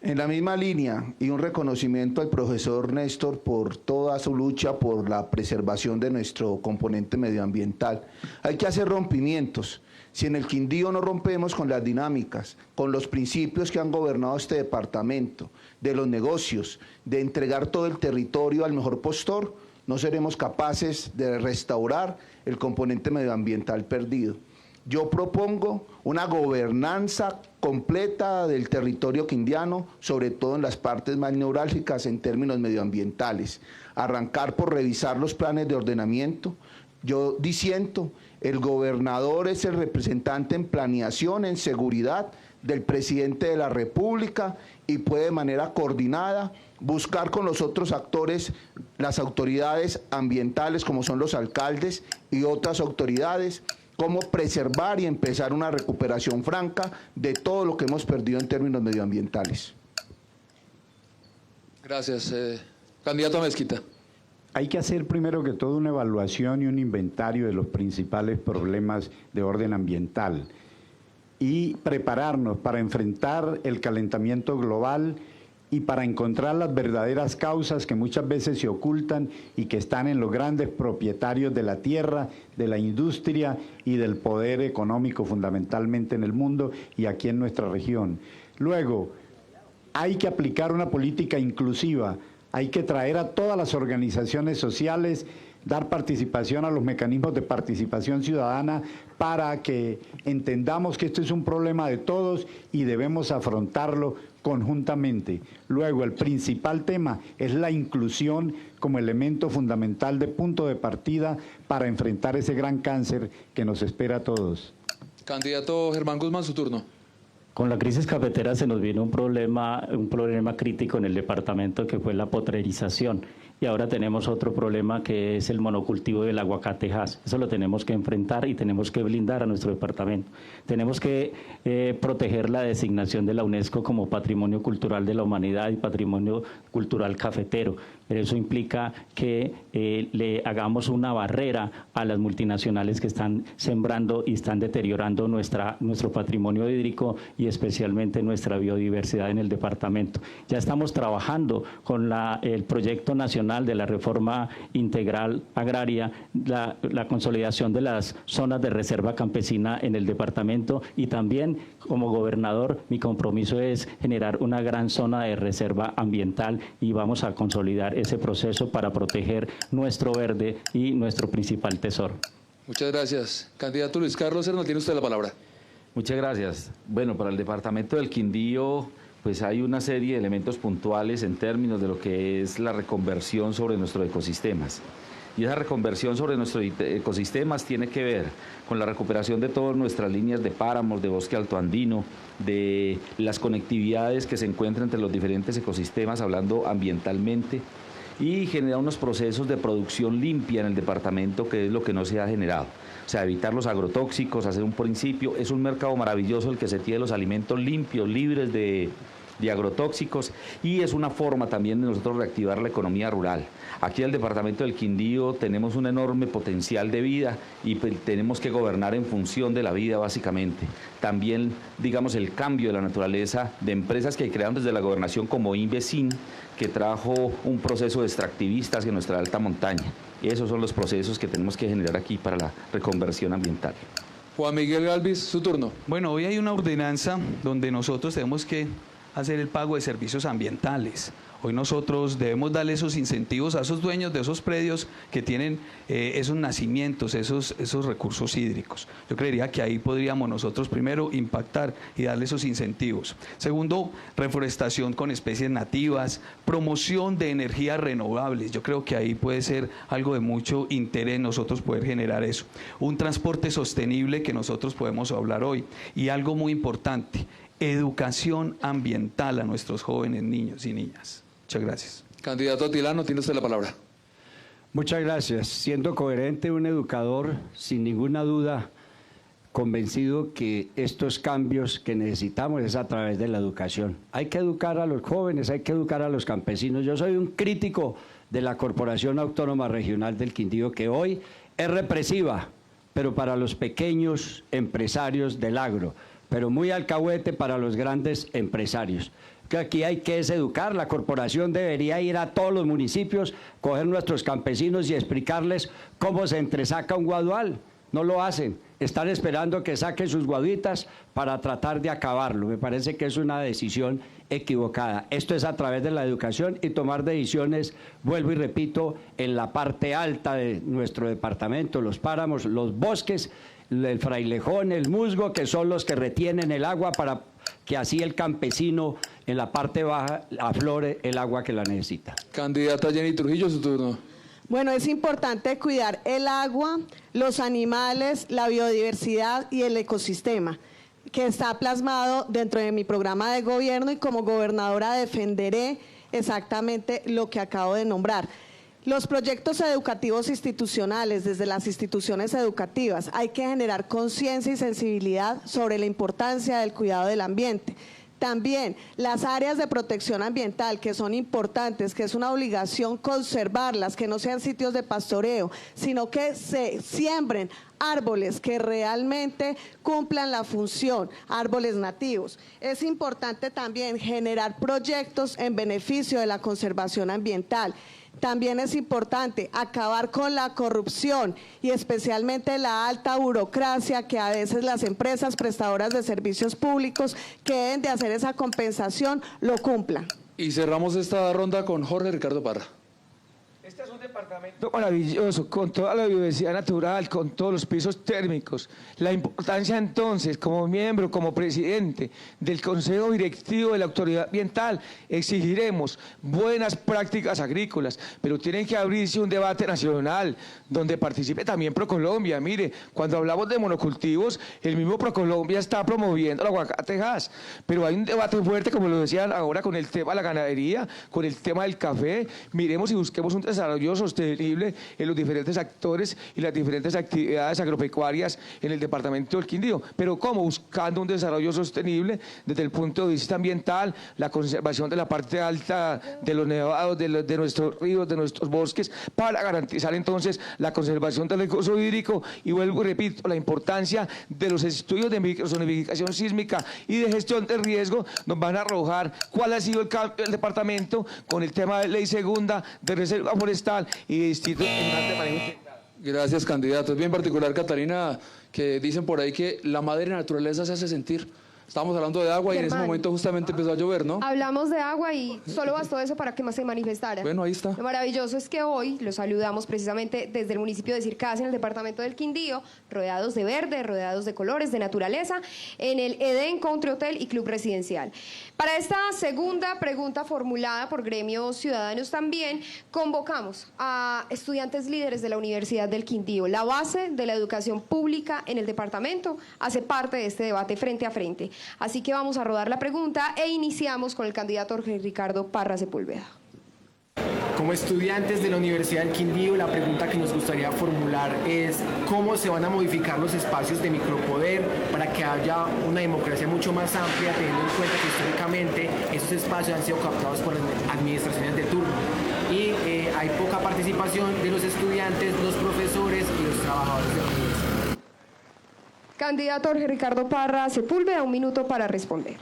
En la misma línea, y un reconocimiento al profesor Néstor por toda su lucha por la preservación de nuestro componente medioambiental. Hay que hacer rompimientos. Si en el Quindío no rompemos con las dinámicas, con los principios que han gobernado este departamento, de los negocios, de entregar todo el territorio al mejor postor, no seremos capaces de restaurar el componente medioambiental perdido. Yo propongo una gobernanza completa del territorio quindiano, sobre todo en las partes más neurálgicas en términos medioambientales. Arrancar por revisar los planes de ordenamiento. Yo disiento, el gobernador es el representante en planeación, en seguridad del presidente de la República, y puede de manera coordinada buscar con los otros actores, las autoridades ambientales como son los alcaldes y otras autoridades, cómo preservar y empezar una recuperación franca de todo lo que hemos perdido en términos medioambientales. Gracias. Candidato Mezquita. Hay que hacer primero que todo una evaluación y un inventario de los principales problemas de orden ambiental y prepararnos para enfrentar el calentamiento global y para encontrar las verdaderas causas que muchas veces se ocultan y que están en los grandes propietarios de la tierra, de la industria y del poder económico fundamentalmente en el mundo y aquí en nuestra región. Luego, hay que aplicar una política inclusiva. Hay que traer a todas las organizaciones sociales, dar participación a los mecanismos de participación ciudadana para que entendamos que esto es un problema de todos y debemos afrontarlo conjuntamente. Luego, el principal tema es la inclusión como elemento fundamental de punto de partida para enfrentar ese gran cáncer que nos espera a todos. Candidato Germán Guzmán, su turno. Con la crisis cafetera se nos vino un problema crítico en el departamento, que fue la potrerización. Y ahora tenemos otro problema, que es el monocultivo del aguacatejas. Eso lo tenemos que enfrentar y tenemos que blindar a nuestro departamento. Tenemos que proteger la designación de la UNESCO como Patrimonio Cultural de la Humanidad y Patrimonio Cultural Cafetero. Pero eso implica que le hagamos una barrera a las multinacionales que están sembrando y están deteriorando nuestro patrimonio hídrico y especialmente nuestra biodiversidad en el departamento. Ya estamos trabajando con el proyecto nacional de la reforma integral agraria, la consolidación de las zonas de reserva campesina en el departamento, y también como gobernador mi compromiso es generar una gran zona de reserva ambiental, y vamos a consolidar ese proceso para proteger nuestro verde y nuestro principal tesoro. Muchas gracias. Candidato Luis Carlos Serna, tiene usted la palabra. Muchas gracias. Bueno, para el departamento del Quindío, pues hay una serie de elementos puntuales en términos de lo que es la reconversión sobre nuestros ecosistemas. Y esa reconversión sobre nuestros ecosistemas tiene que ver con la recuperación de todas nuestras líneas de páramos, de bosque altoandino, de las conectividades que se encuentran entre los diferentes ecosistemas, hablando ambientalmente, y generar unos procesos de producción limpia en el departamento, que es lo que no se ha generado. O sea, evitar los agrotóxicos, hacer un principio. Es un mercado maravilloso el que se tiene los alimentos limpios, libres de agrotóxicos, y es una forma también de nosotros reactivar la economía rural. Aquí en el departamento del Quindío tenemos un enorme potencial de vida y tenemos que gobernar en función de la vida, básicamente. También, digamos, el cambio de la naturaleza de empresas que crearon desde la gobernación, como Invesin, que trajo un proceso extractivista hacia nuestra alta montaña. Esos son los procesos que tenemos que generar aquí para la reconversión ambiental. Juan Miguel Galvis, su turno. Bueno, hoy hay una ordenanza donde nosotros tenemos que hacer el pago de servicios ambientales. Hoy nosotros debemos darle esos incentivos a esos dueños de esos predios que tienen esos nacimientos, esos recursos hídricos. Yo creería que ahí podríamos nosotros primero impactar y darle esos incentivos. Segundo, reforestación con especies nativas, promoción de energías renovables. Yo creo que ahí puede ser algo de mucho interés nosotros poder generar eso. Un transporte sostenible que nosotros podemos hablar hoy. Y algo muy importante, educación ambiental a nuestros jóvenes, niños y niñas. Muchas gracias. Candidato Atilano, tiene usted la palabra. Muchas gracias. Siendo coherente, un educador, sin ninguna duda, convencido que estos cambios que necesitamos es a través de la educación. Hay que educar a los jóvenes, hay que educar a los campesinos. Yo soy un crítico de la Corporación Autónoma Regional del Quindío, que hoy es represiva, pero para los pequeños empresarios del agro, pero muy alcahuete para los grandes empresarios. Que aquí hay que educar, la corporación debería ir a todos los municipios, coger nuestros campesinos y explicarles cómo se entresaca un guadual. No lo hacen, están esperando que saquen sus guaduitas para tratar de acabarlo. Me parece que es una decisión equivocada. Esto es a través de la educación y tomar decisiones, vuelvo y repito, en la parte alta de nuestro departamento, los páramos, los bosques, el frailejón, el musgo, que son los que retienen el agua para que así el campesino en la parte baja aflore el agua que la necesita. Candidata Jenny Trujillo, su turno. Bueno, es importante cuidar el agua, los animales, la biodiversidad y el ecosistema, que está plasmado dentro de mi programa de gobierno, y como gobernadora defenderé exactamente lo que acabo de nombrar. Los proyectos educativos institucionales, desde las instituciones educativas, hay que generar conciencia y sensibilidad sobre la importancia del cuidado del ambiente. También las áreas de protección ambiental, que son importantes, que es una obligación conservarlas, que no sean sitios de pastoreo, sino que se siembren árboles que realmente cumplan la función, árboles nativos. Es importante también generar proyectos en beneficio de la conservación ambiental. También es importante acabar con la corrupción y especialmente la alta burocracia que a veces las empresas prestadoras de servicios públicos que deben de hacer esa compensación lo cumplan. Y cerramos esta ronda con Jorge Ricardo Parra. Este es un departamento maravilloso, con toda la biodiversidad natural, con todos los pisos térmicos. La importancia entonces, como miembro, como presidente del Consejo Directivo de la Autoridad Ambiental, exigiremos buenas prácticas agrícolas, pero tiene que abrirse un debate nacional donde participe también ProColombia. Mire, cuando hablamos de monocultivos, el mismo ProColombia está promoviendo el aguacatejas, pero hay un debate fuerte, como lo decían ahora, con el tema de la ganadería, con el tema del café. Miremos y busquemos un desarrollo sostenible en los diferentes actores y las diferentes actividades agropecuarias en el departamento del Quindío. Pero ¿cómo? Buscando un desarrollo sostenible desde el punto de vista ambiental, la conservación de la parte alta de los nevados, de nuestros ríos, de nuestros bosques, para garantizar entonces la conservación del recurso hídrico. Y vuelvo y repito, la importancia de los estudios de microzonificación sísmica y de gestión de riesgo nos van a arrojar cuál ha sido el cambio del departamento con el tema de ley segunda, de reserva forestal y de Instituto Nacional de Manejo Integral. Gracias, candidato. Es bien particular, Catalina, que dicen por ahí que la madre naturaleza se hace sentir. Estábamos hablando de agua y en ese momento justamente empezó a llover, ¿no? Hablamos de agua y solo bastó eso para que más se manifestara. Bueno, ahí está. Lo maravilloso es que hoy los saludamos precisamente desde el municipio de Circasi, en el departamento del Quindío, rodeados de verde, rodeados de colores, de naturaleza, en el Edén Country Hotel y Club Residencial. Para esta segunda pregunta formulada por gremios ciudadanos también, convocamos a estudiantes líderes de la Universidad del Quindío. La base de la educación pública en el departamento hace parte de este debate frente a frente. Así que vamos a rodar la pregunta e iniciamos con el candidato Jorge Ricardo Parra Sepúlveda. Como estudiantes de la Universidad del Quindío, la pregunta que nos gustaría formular es ¿cómo se van a modificar los espacios de micropoder para que haya una democracia mucho más amplia, teniendo en cuenta que históricamente esos espacios han sido captados por administraciones de turno? Y hay poca participación de los estudiantes, los profesores y los trabajadores de la universidad. Candidato Jorge Ricardo Parra Sepúlveda, 1 minuto para responder.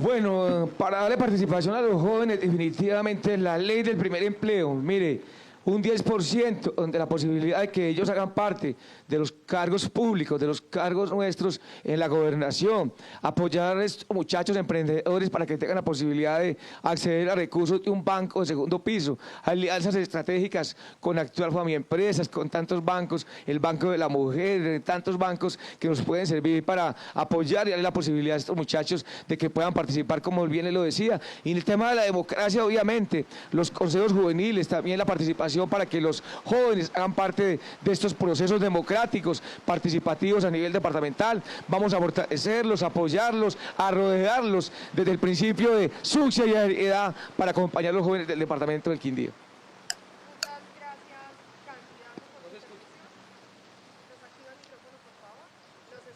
Bueno, para darle participación a los jóvenes, definitivamente la ley del primer empleo. Mire, un 10% donde la posibilidad de que ellos hagan parte de los cargos públicos, de los cargos nuestros en la gobernación, apoyar a estos muchachos emprendedores para que tengan la posibilidad de acceder a recursos de un banco de segundo piso, alianzas estratégicas con Actual Famiempresas, con tantos bancos, el Banco de la Mujer, tantos bancos que nos pueden servir para apoyar y darle la posibilidad a estos muchachos de que puedan participar, como bien él lo decía. Y en el tema de la democracia, obviamente, los consejos juveniles, también la participación participación para que los jóvenes hagan parte de estos procesos democráticos, participativos a nivel departamental. Vamos a fortalecerlos, a apoyarlos, a rodearlos desde el principio de subsidiariedad para acompañar a los jóvenes del departamento del Quindío.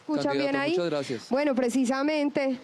¿Escuchan bien ahí? Muchas gracias. Bueno, precisamente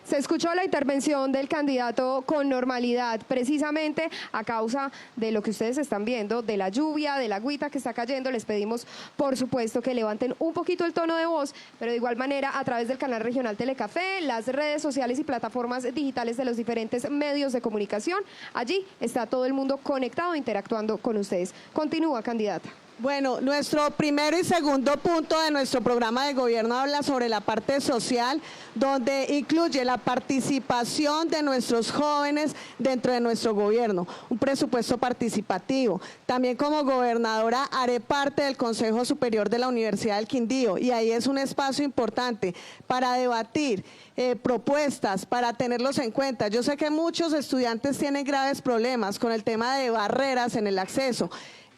se escuchó la intervención del candidato con normalidad, precisamente a causa de lo que ustedes están viendo, de la lluvia, de la agüita que está cayendo. Les pedimos, por supuesto, que levanten un poquito el tono de voz, pero de igual manera a través del canal regional Telecafé, las redes sociales y plataformas digitales de los diferentes medios de comunicación. Allí está todo el mundo conectado, interactuando con ustedes. Continúa, candidata. Bueno, nuestro primero y segundo punto de nuestro programa de gobierno habla sobre la parte social, donde incluye la participación de nuestros jóvenes dentro de nuestro gobierno, un presupuesto participativo. También como gobernadora haré parte del Consejo Superior de la Universidad del Quindío y ahí es un espacio importante para debatir propuestas, para tenerlos en cuenta. Yo sé que muchos estudiantes tienen graves problemas con el tema de barreras en el acceso,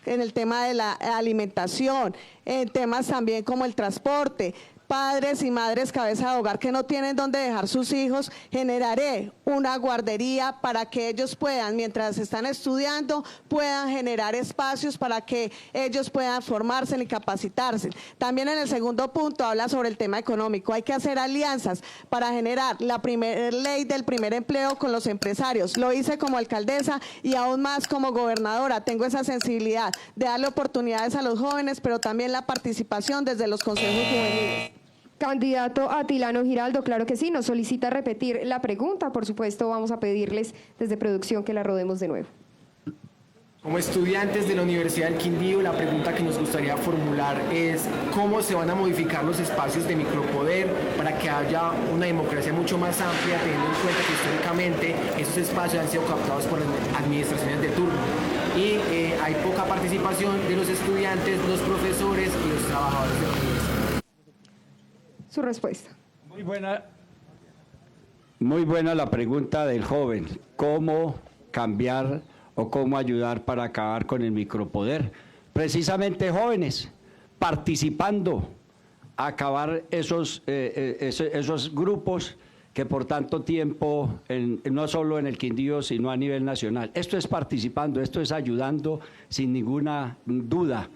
en el tema de la alimentación, en temas también como el transporte. Padres y madres cabeza de hogar que no tienen dónde dejar sus hijos, generaré una guardería para que ellos puedan, mientras están estudiando, puedan generar espacios para que ellos puedan formarse y capacitarse. También en el segundo punto habla sobre el tema económico. Hay que hacer alianzas para generar la primera ley del primer empleo con los empresarios. Lo hice como alcaldesa y aún más como gobernadora. Tengo esa sensibilidad de darle oportunidades a los jóvenes, pero también la participación desde los consejos juveniles. Candidato Atilano Giraldo, claro que sí, nos solicita repetir la pregunta. Por supuesto, vamos a pedirles desde producción que la rodemos de nuevo. Como estudiantes de la Universidad del Quindío, la pregunta que nos gustaría formular es cómo se van a modificar los espacios de micropoder para que haya una democracia mucho más amplia, teniendo en cuenta que históricamente esos espacios han sido captados por las administraciones de turno y hay poca participación de los estudiantes, los profesores y los trabajadores de la universidad. Su respuesta. Muy buena la pregunta del joven. ¿Cómo cambiar o cómo ayudar para acabar con el micropoder? Precisamente jóvenes, participando, acabar esos grupos que por tanto tiempo, no solo en el Quindío, sino a nivel nacional. Esto es participando, esto es ayudando sin ninguna duda.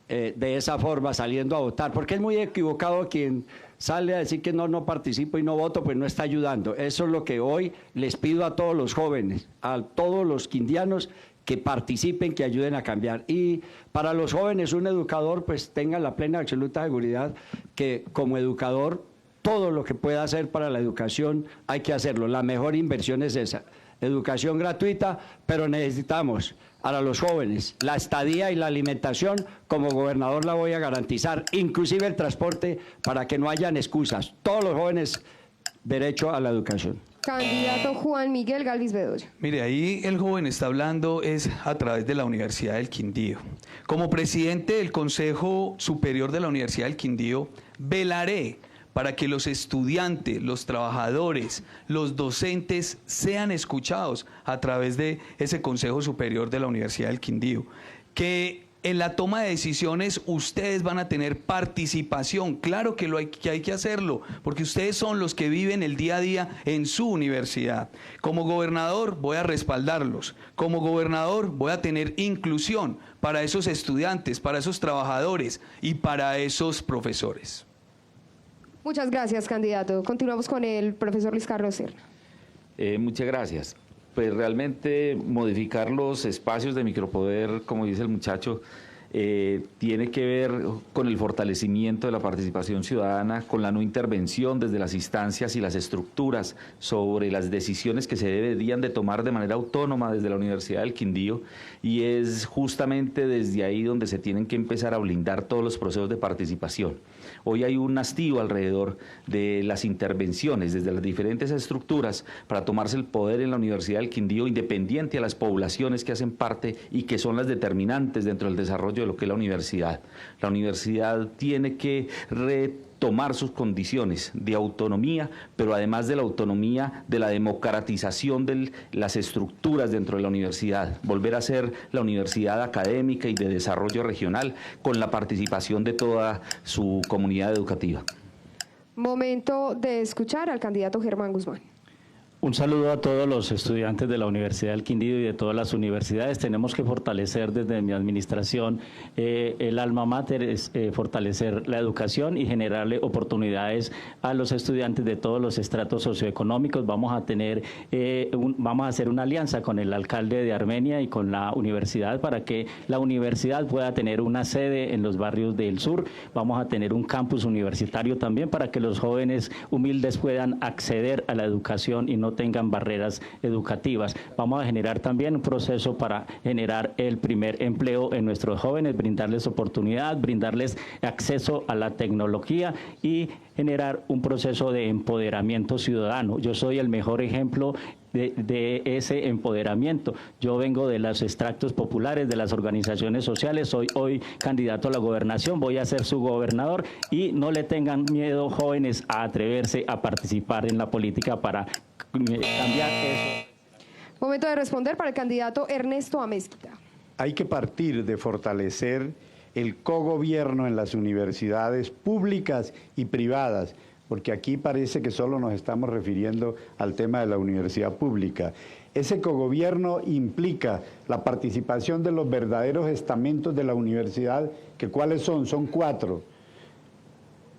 De esa forma, saliendo a votar, porque es muy equivocado quien sale a decir que no participo y no voto, pues no está ayudando. Eso es lo que hoy les pido a todos los jóvenes, a todos los quindianos, que participen, que ayuden a cambiar. Y para los jóvenes, un educador, pues tenga la plena absoluta seguridad que como educador, todo lo que pueda hacer para la educación hay que hacerlo. La mejor inversión es esa, educación gratuita, pero necesitamos para los jóvenes la estadía y la alimentación. Como gobernador la voy a garantizar, inclusive el transporte, para que no hayan excusas. Todos los jóvenes, derecho a la educación. Candidato Juan Miguel Galvis Bedoya. Mire, ahí el joven está hablando es a través de la Universidad del Quindío. Como presidente del Consejo Superior de la Universidad del Quindío, velaré para que los estudiantes, los trabajadores, los docentes sean escuchados a través de ese Consejo Superior de la Universidad del Quindío. Que en la toma de decisiones ustedes van a tener participación, claro que hay que hacerlo, porque ustedes son los que viven el día a día en su universidad. Como gobernador voy a respaldarlos, como gobernador voy a tener inclusión para esos estudiantes, para esos trabajadores y para esos profesores. Muchas gracias, candidato. Continuamos con el profesor Luis Carlos Serna. Muchas gracias. Pues realmente modificar los espacios de micropoder, como dice el muchacho, tiene que ver con el fortalecimiento de la participación ciudadana, con la no intervención desde las instancias y las estructuras sobre las decisiones que se deberían de tomar de manera autónoma desde la Universidad del Quindío, y es justamente desde ahí donde se tienen que empezar a blindar todos los procesos de participación. Hoy hay un hastío alrededor de las intervenciones desde las diferentes estructuras para tomarse el poder en la Universidad del Quindío, independiente a las poblaciones que hacen parte y que son las determinantes dentro del desarrollo de lo que es la universidad. La universidad tiene que tomar sus condiciones de autonomía, pero además de la autonomía, de la democratización de las estructuras dentro de la universidad, volver a ser la universidad académica y de desarrollo regional con la participación de toda su comunidad educativa. Momento de escuchar al candidato Germán Guzmán. Un saludo a todos los estudiantes de la Universidad del Quindío y de todas las universidades. Tenemos que fortalecer desde mi administración el alma mater, es fortalecer la educación y generarle oportunidades a los estudiantes de todos los estratos socioeconómicos. Vamos a tener, vamos a hacer una alianza con el alcalde de Armenia y con la universidad para que la universidad pueda tener una sede en los barrios del sur. Vamos a tener un campus universitario también para que los jóvenes humildes puedan acceder a la educación y no tengan barreras educativas. Vamos a generar también un proceso para generar el primer empleo en nuestros jóvenes, brindarles oportunidad, brindarles acceso a la tecnología y generar un proceso de empoderamiento ciudadano. Yo soy el mejor ejemplo de ese empoderamiento. Yo vengo de los extractos populares, de las organizaciones sociales, soy hoy candidato a la gobernación, voy a ser su gobernador y no le tengan miedo, jóvenes, a atreverse a participar en la política para cambiar eso. Momento de responder para el candidato Ernesto Amezquita. Hay que partir de fortalecer el cogobierno en las universidades públicas y privadas, porque aquí parece que solo nos estamos refiriendo al tema de la universidad pública. Ese cogobierno implica la participación de los verdaderos estamentos de la universidad, que ¿cuáles son? Son 4.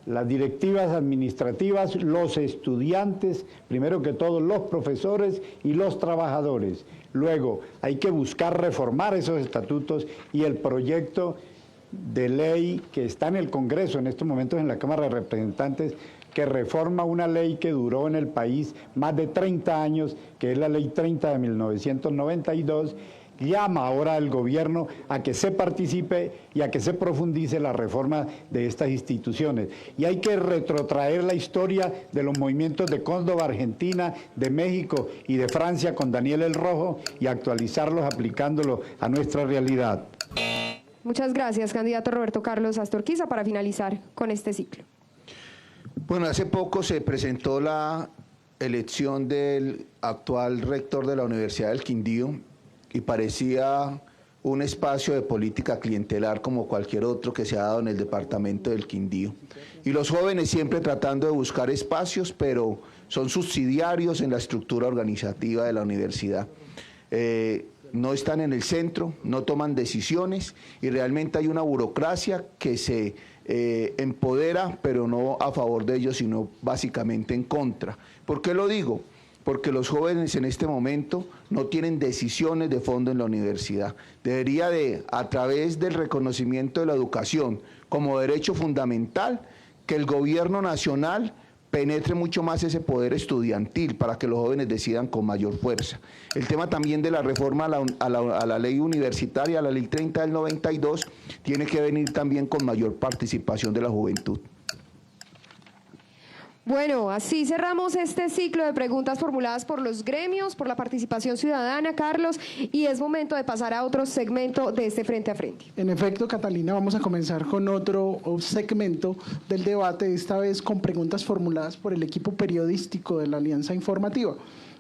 Las directivas administrativas, los estudiantes, primero que todo los profesores y los trabajadores. Luego hay que buscar reformar esos estatutos y el proyecto de ley que está en el Congreso en estos momentos en la Cámara de Representantes, que reforma una ley que duró en el país más de 30 años, que es la Ley 30 de 1992, llama ahora al gobierno a que se participe y a que se profundice la reforma de estas instituciones. Y hay que retrotraer la historia de los movimientos de Córdoba, Argentina, de México y de Francia con Daniel el Rojo y actualizarlos aplicándolos a nuestra realidad. Muchas gracias, candidato Roberto Carlos Astorquiza, para finalizar con este ciclo. Bueno, hace poco se presentó la elección del actual rector de la Universidad del Quindío y parecía un espacio de política clientelar como cualquier otro que se ha dado en el departamento del Quindío. Y los jóvenes siempre tratando de buscar espacios, pero son subsidiarios en la estructura organizativa de la universidad. No están en el centro, no toman decisiones y realmente hay una burocracia que se empodera, pero no a favor de ellos, sino básicamente en contra. ¿Por qué lo digo? Porque los jóvenes en este momento no tienen decisiones de fondo en la universidad. Debería de, a través del reconocimiento de la educación como derecho fundamental, que el gobierno nacional penetre mucho más ese poder estudiantil para que los jóvenes decidan con mayor fuerza. El tema también de la reforma a la ley universitaria, a la ley 30 del 92, tiene que venir también con mayor participación de la juventud. Bueno, así cerramos este ciclo de preguntas formuladas por los gremios, por la participación ciudadana, Carlos, y es momento de pasar a otro segmento de este Frente a Frente. En efecto, Catalina, vamos a comenzar con otro segmento del debate, esta vez con preguntas formuladas por el equipo periodístico de la Alianza Informativa.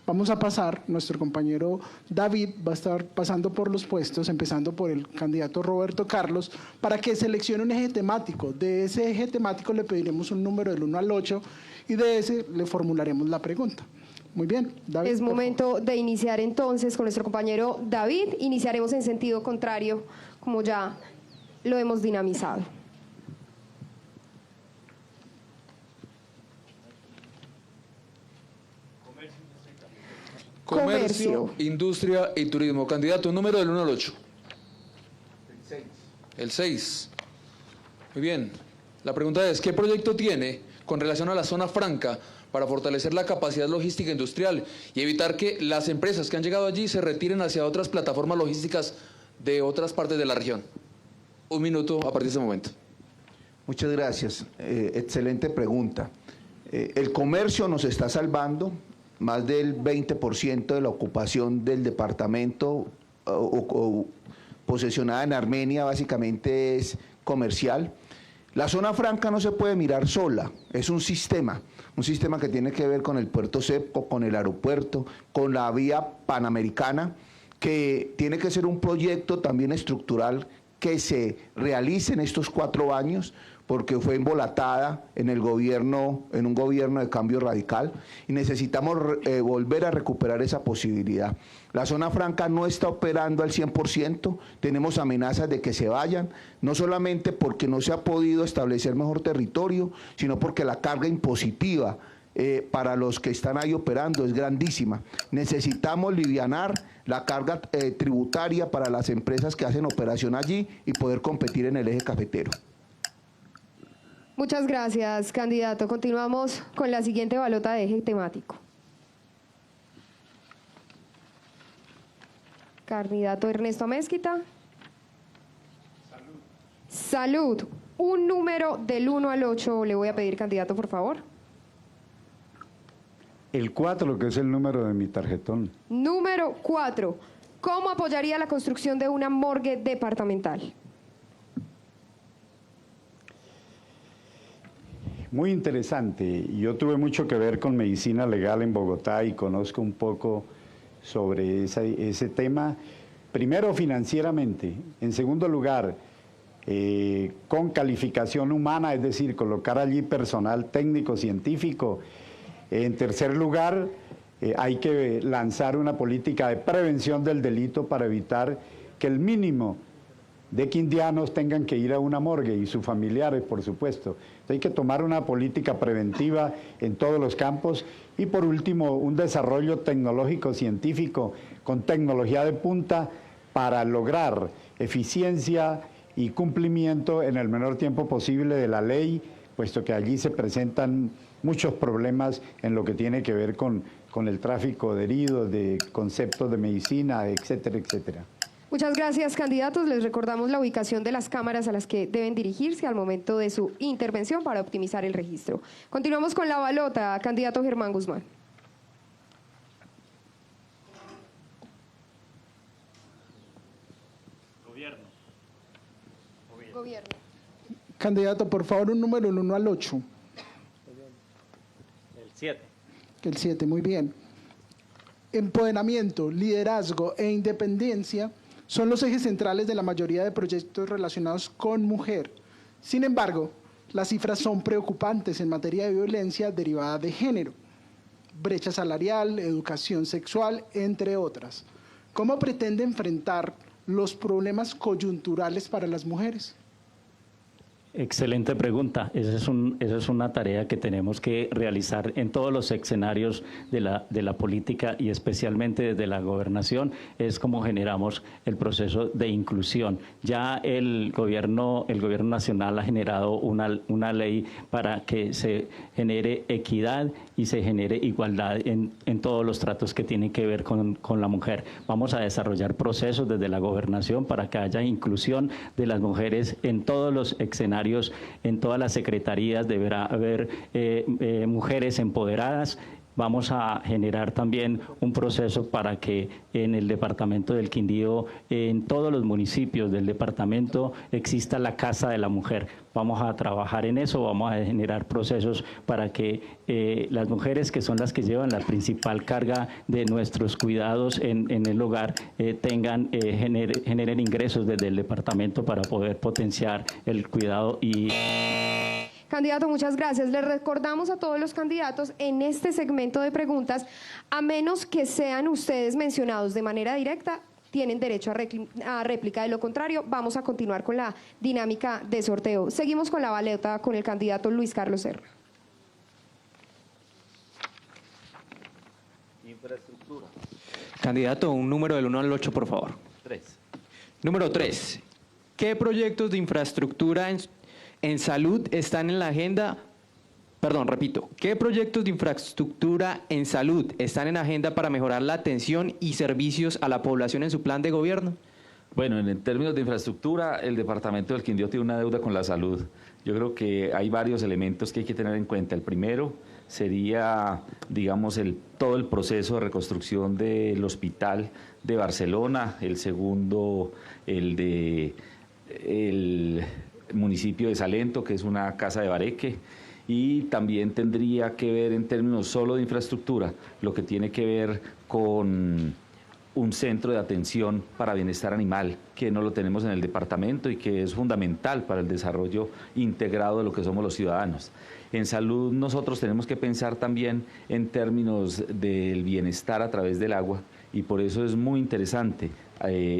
Vamos a pasar, nuestro compañero David va a estar pasando por los puestos, empezando por el candidato Roberto Carlos, para que seleccione un eje temático. De ese eje temático le pediremos un número del 1 al 8 y de ese le formularemos la pregunta. Muy bien, David. Es momento de iniciar entonces con nuestro compañero David. Iniciaremos en sentido contrario, como ya lo hemos dinamizado. Comercio, industria y turismo. Candidato, un número del 1 al 8. El 6. Muy bien. La pregunta es, ¿qué proyecto tiene con relación a la zona franca para fortalecer la capacidad logística industrial y evitar que las empresas que han llegado allí se retiren hacia otras plataformas logísticas de otras partes de la región? Un minuto a partir de ese momento. Muchas gracias. Excelente pregunta. El comercio nos está salvando. Más del 20% de la ocupación del departamento posesionada en Armenia básicamente es comercial. La zona franca no se puede mirar sola, es un sistema que tiene que ver con el puerto Sepco, con el aeropuerto, con la vía panamericana, que tiene que ser un proyecto también estructural que se realice en estos 4 años, porque fue embolatada en un gobierno de cambio radical, y necesitamos volver a recuperar esa posibilidad. La zona franca no está operando al 100%, tenemos amenazas de que se vayan, no solamente porque no se ha podido establecer mejor territorio, sino porque la carga impositiva para los que están ahí operando es grandísima. Necesitamos livianar la carga tributaria para las empresas que hacen operación allí y poder competir en el eje cafetero. Muchas gracias, candidato. Continuamos con la siguiente balota de eje temático. Candidato Ernesto Amezquita. Salud. Un número del 1 al 8 le voy a pedir, candidato, por favor. El 4, que es el número de mi tarjetón. Número 4. ¿Cómo apoyaría la construcción de una morgue departamental? Muy interesante. Yo tuve mucho que ver con medicina legal en Bogotá y conozco un poco sobre ese tema. Primero, financieramente. En segundo lugar, con calificación humana, es decir, colocar allí personal técnico, científico. En tercer lugar, hay que lanzar una política de prevención del delito para evitar que el mínimo de quindianos tengan que ir a una morgue, y sus familiares, por supuesto. Entonces, hay que tomar una política preventiva en todos los campos. Y por último, un desarrollo tecnológico científico con tecnología de punta para lograr eficiencia y cumplimiento en el menor tiempo posible de la ley, puesto que allí se presentan muchos problemas en lo que tiene que ver con el tráfico de heridos, de conceptos de medicina, etcétera, etcétera. Muchas gracias, candidatos. Les recordamos la ubicación de las cámaras a las que deben dirigirse al momento de su intervención para optimizar el registro. Continuamos con la balota, candidato Germán Guzmán. Gobierno. Candidato, por favor, un número del 1 al 8. El 7. El 7, muy bien. Empoderamiento, liderazgo e independencia son los ejes centrales de la mayoría de proyectos relacionados con mujer. Sin embargo, las cifras son preocupantes en materia de violencia derivada de género, brecha salarial, educación sexual, entre otras. ¿Cómo pretende enfrentar los problemas coyunturales para las mujeres? Excelente pregunta. Esa es una tarea que tenemos que realizar en todos los escenarios de la política, y especialmente desde la gobernación, es cómo generamos el proceso de inclusión. Ya el gobierno nacional ha generado una ley para que se genere equidad y se genere igualdad en todos los tratos que tienen que ver con la mujer. Vamos a desarrollar procesos desde la gobernación para que haya inclusión de las mujeres en todos los escenarios. En todas las secretarías deberá haber mujeres empoderadas. Vamos a generar también un proceso para que en el departamento del Quindío, en todos los municipios del departamento, exista la Casa de la Mujer. Vamos a trabajar en eso, vamos a generar procesos para que las mujeres, que son las que llevan la principal carga de nuestros cuidados en el hogar, generen ingresos desde el departamento para poder potenciar el cuidado y... Candidato, muchas gracias. Les recordamos a todos los candidatos en este segmento de preguntas, a menos que sean ustedes mencionados de manera directa, tienen derecho a réplica. De lo contrario, vamos a continuar con la dinámica de sorteo. Seguimos con la balota con el candidato Luis Carlos Serra. Infraestructura. Candidato, un número del 1 al 8, por favor. 3. Número 3. ¿Qué proyectos de infraestructura en salud están en la agenda? ¿Qué proyectos de infraestructura en salud están en agenda para mejorar la atención y servicios a la población en su plan de gobierno? Bueno, en términos de infraestructura, el departamento del Quindío tiene una deuda con la salud. Yo creo que hay varios elementos que hay que tener en cuenta. El primero sería, digamos, todo el proceso de reconstrucción del hospital de Barcelona. El segundo, el municipio de Salento, que es una casa de bareque, y también tendría que ver en términos solo de infraestructura, lo que tiene que ver con un centro de atención para bienestar animal, que no lo tenemos en el departamento y que es fundamental para el desarrollo integrado de lo que somos los ciudadanos. En salud nosotros tenemos que pensar también en términos del bienestar a través del agua, y por eso es muy interesante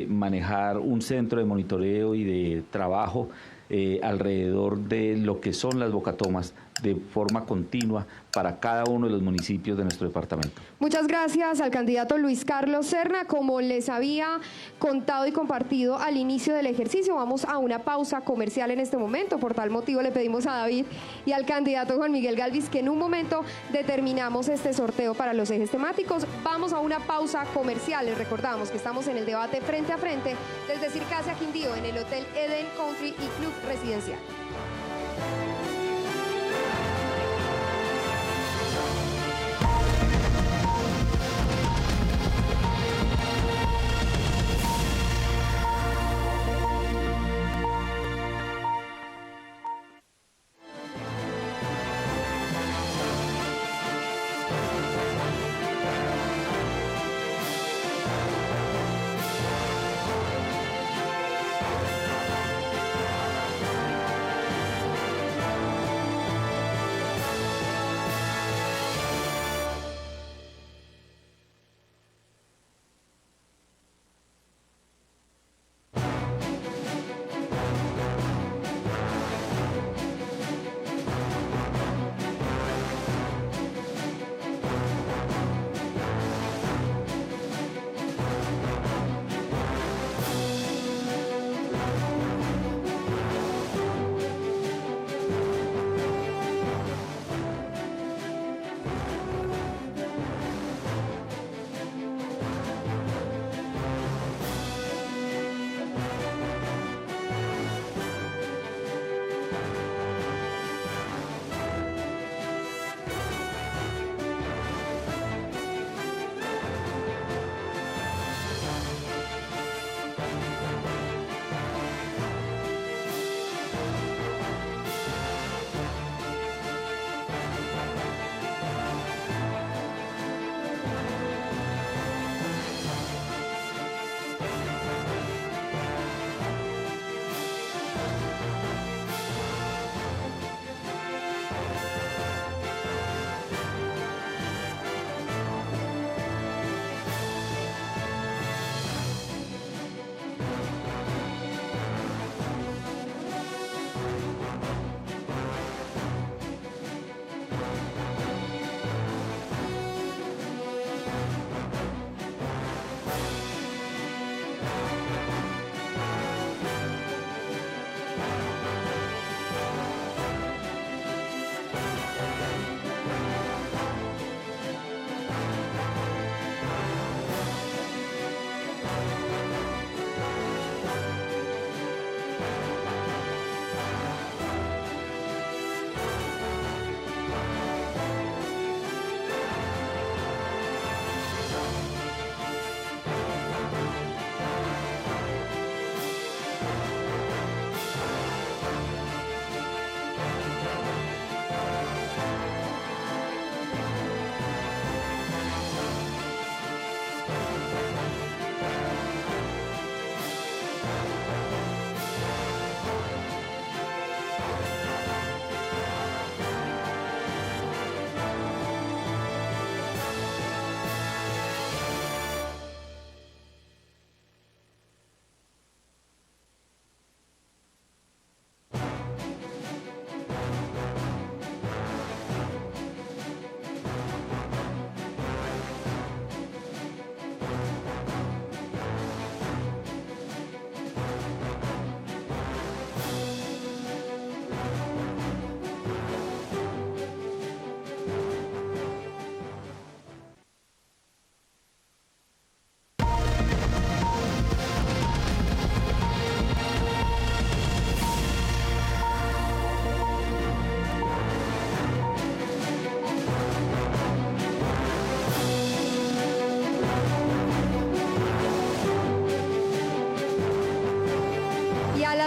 manejar un centro de monitoreo y de trabajo alrededor de lo que son las bocatomas de forma continua para cada uno de los municipios de nuestro departamento. Muchas gracias al candidato Luis Carlos Serna. Como les había contado y compartido al inicio del ejercicio, vamos a una pausa comercial en este momento. Por tal motivo le pedimos a David y al candidato Juan Miguel Galvis que en un momento determinamos este sorteo para los ejes temáticos. Vamos a una pausa comercial. Les recordamos que estamos en el debate frente a frente desde Circasia Quindío en el Hotel Eden Country y Club Residencial.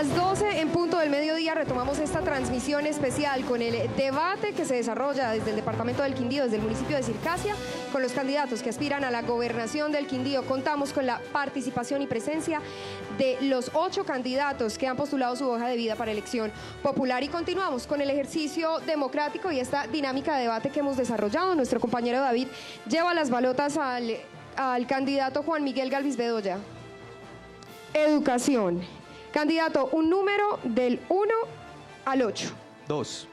las 12 en punto del mediodía retomamos esta transmisión especial con el debate que se desarrolla desde el departamento del Quindío, desde el municipio de Circasia, con los candidatos que aspiran a la gobernación del Quindío. Contamos con la participación y presencia de los 8 candidatos que han postulado su hoja de vida para elección popular, y continuamos con el ejercicio democrático y esta dinámica de debate que hemos desarrollado. Nuestro compañero David lleva las balotas al candidato Juan Miguel Galvis Bedoya. Educación. Candidato, un número del 1 al 8. 2.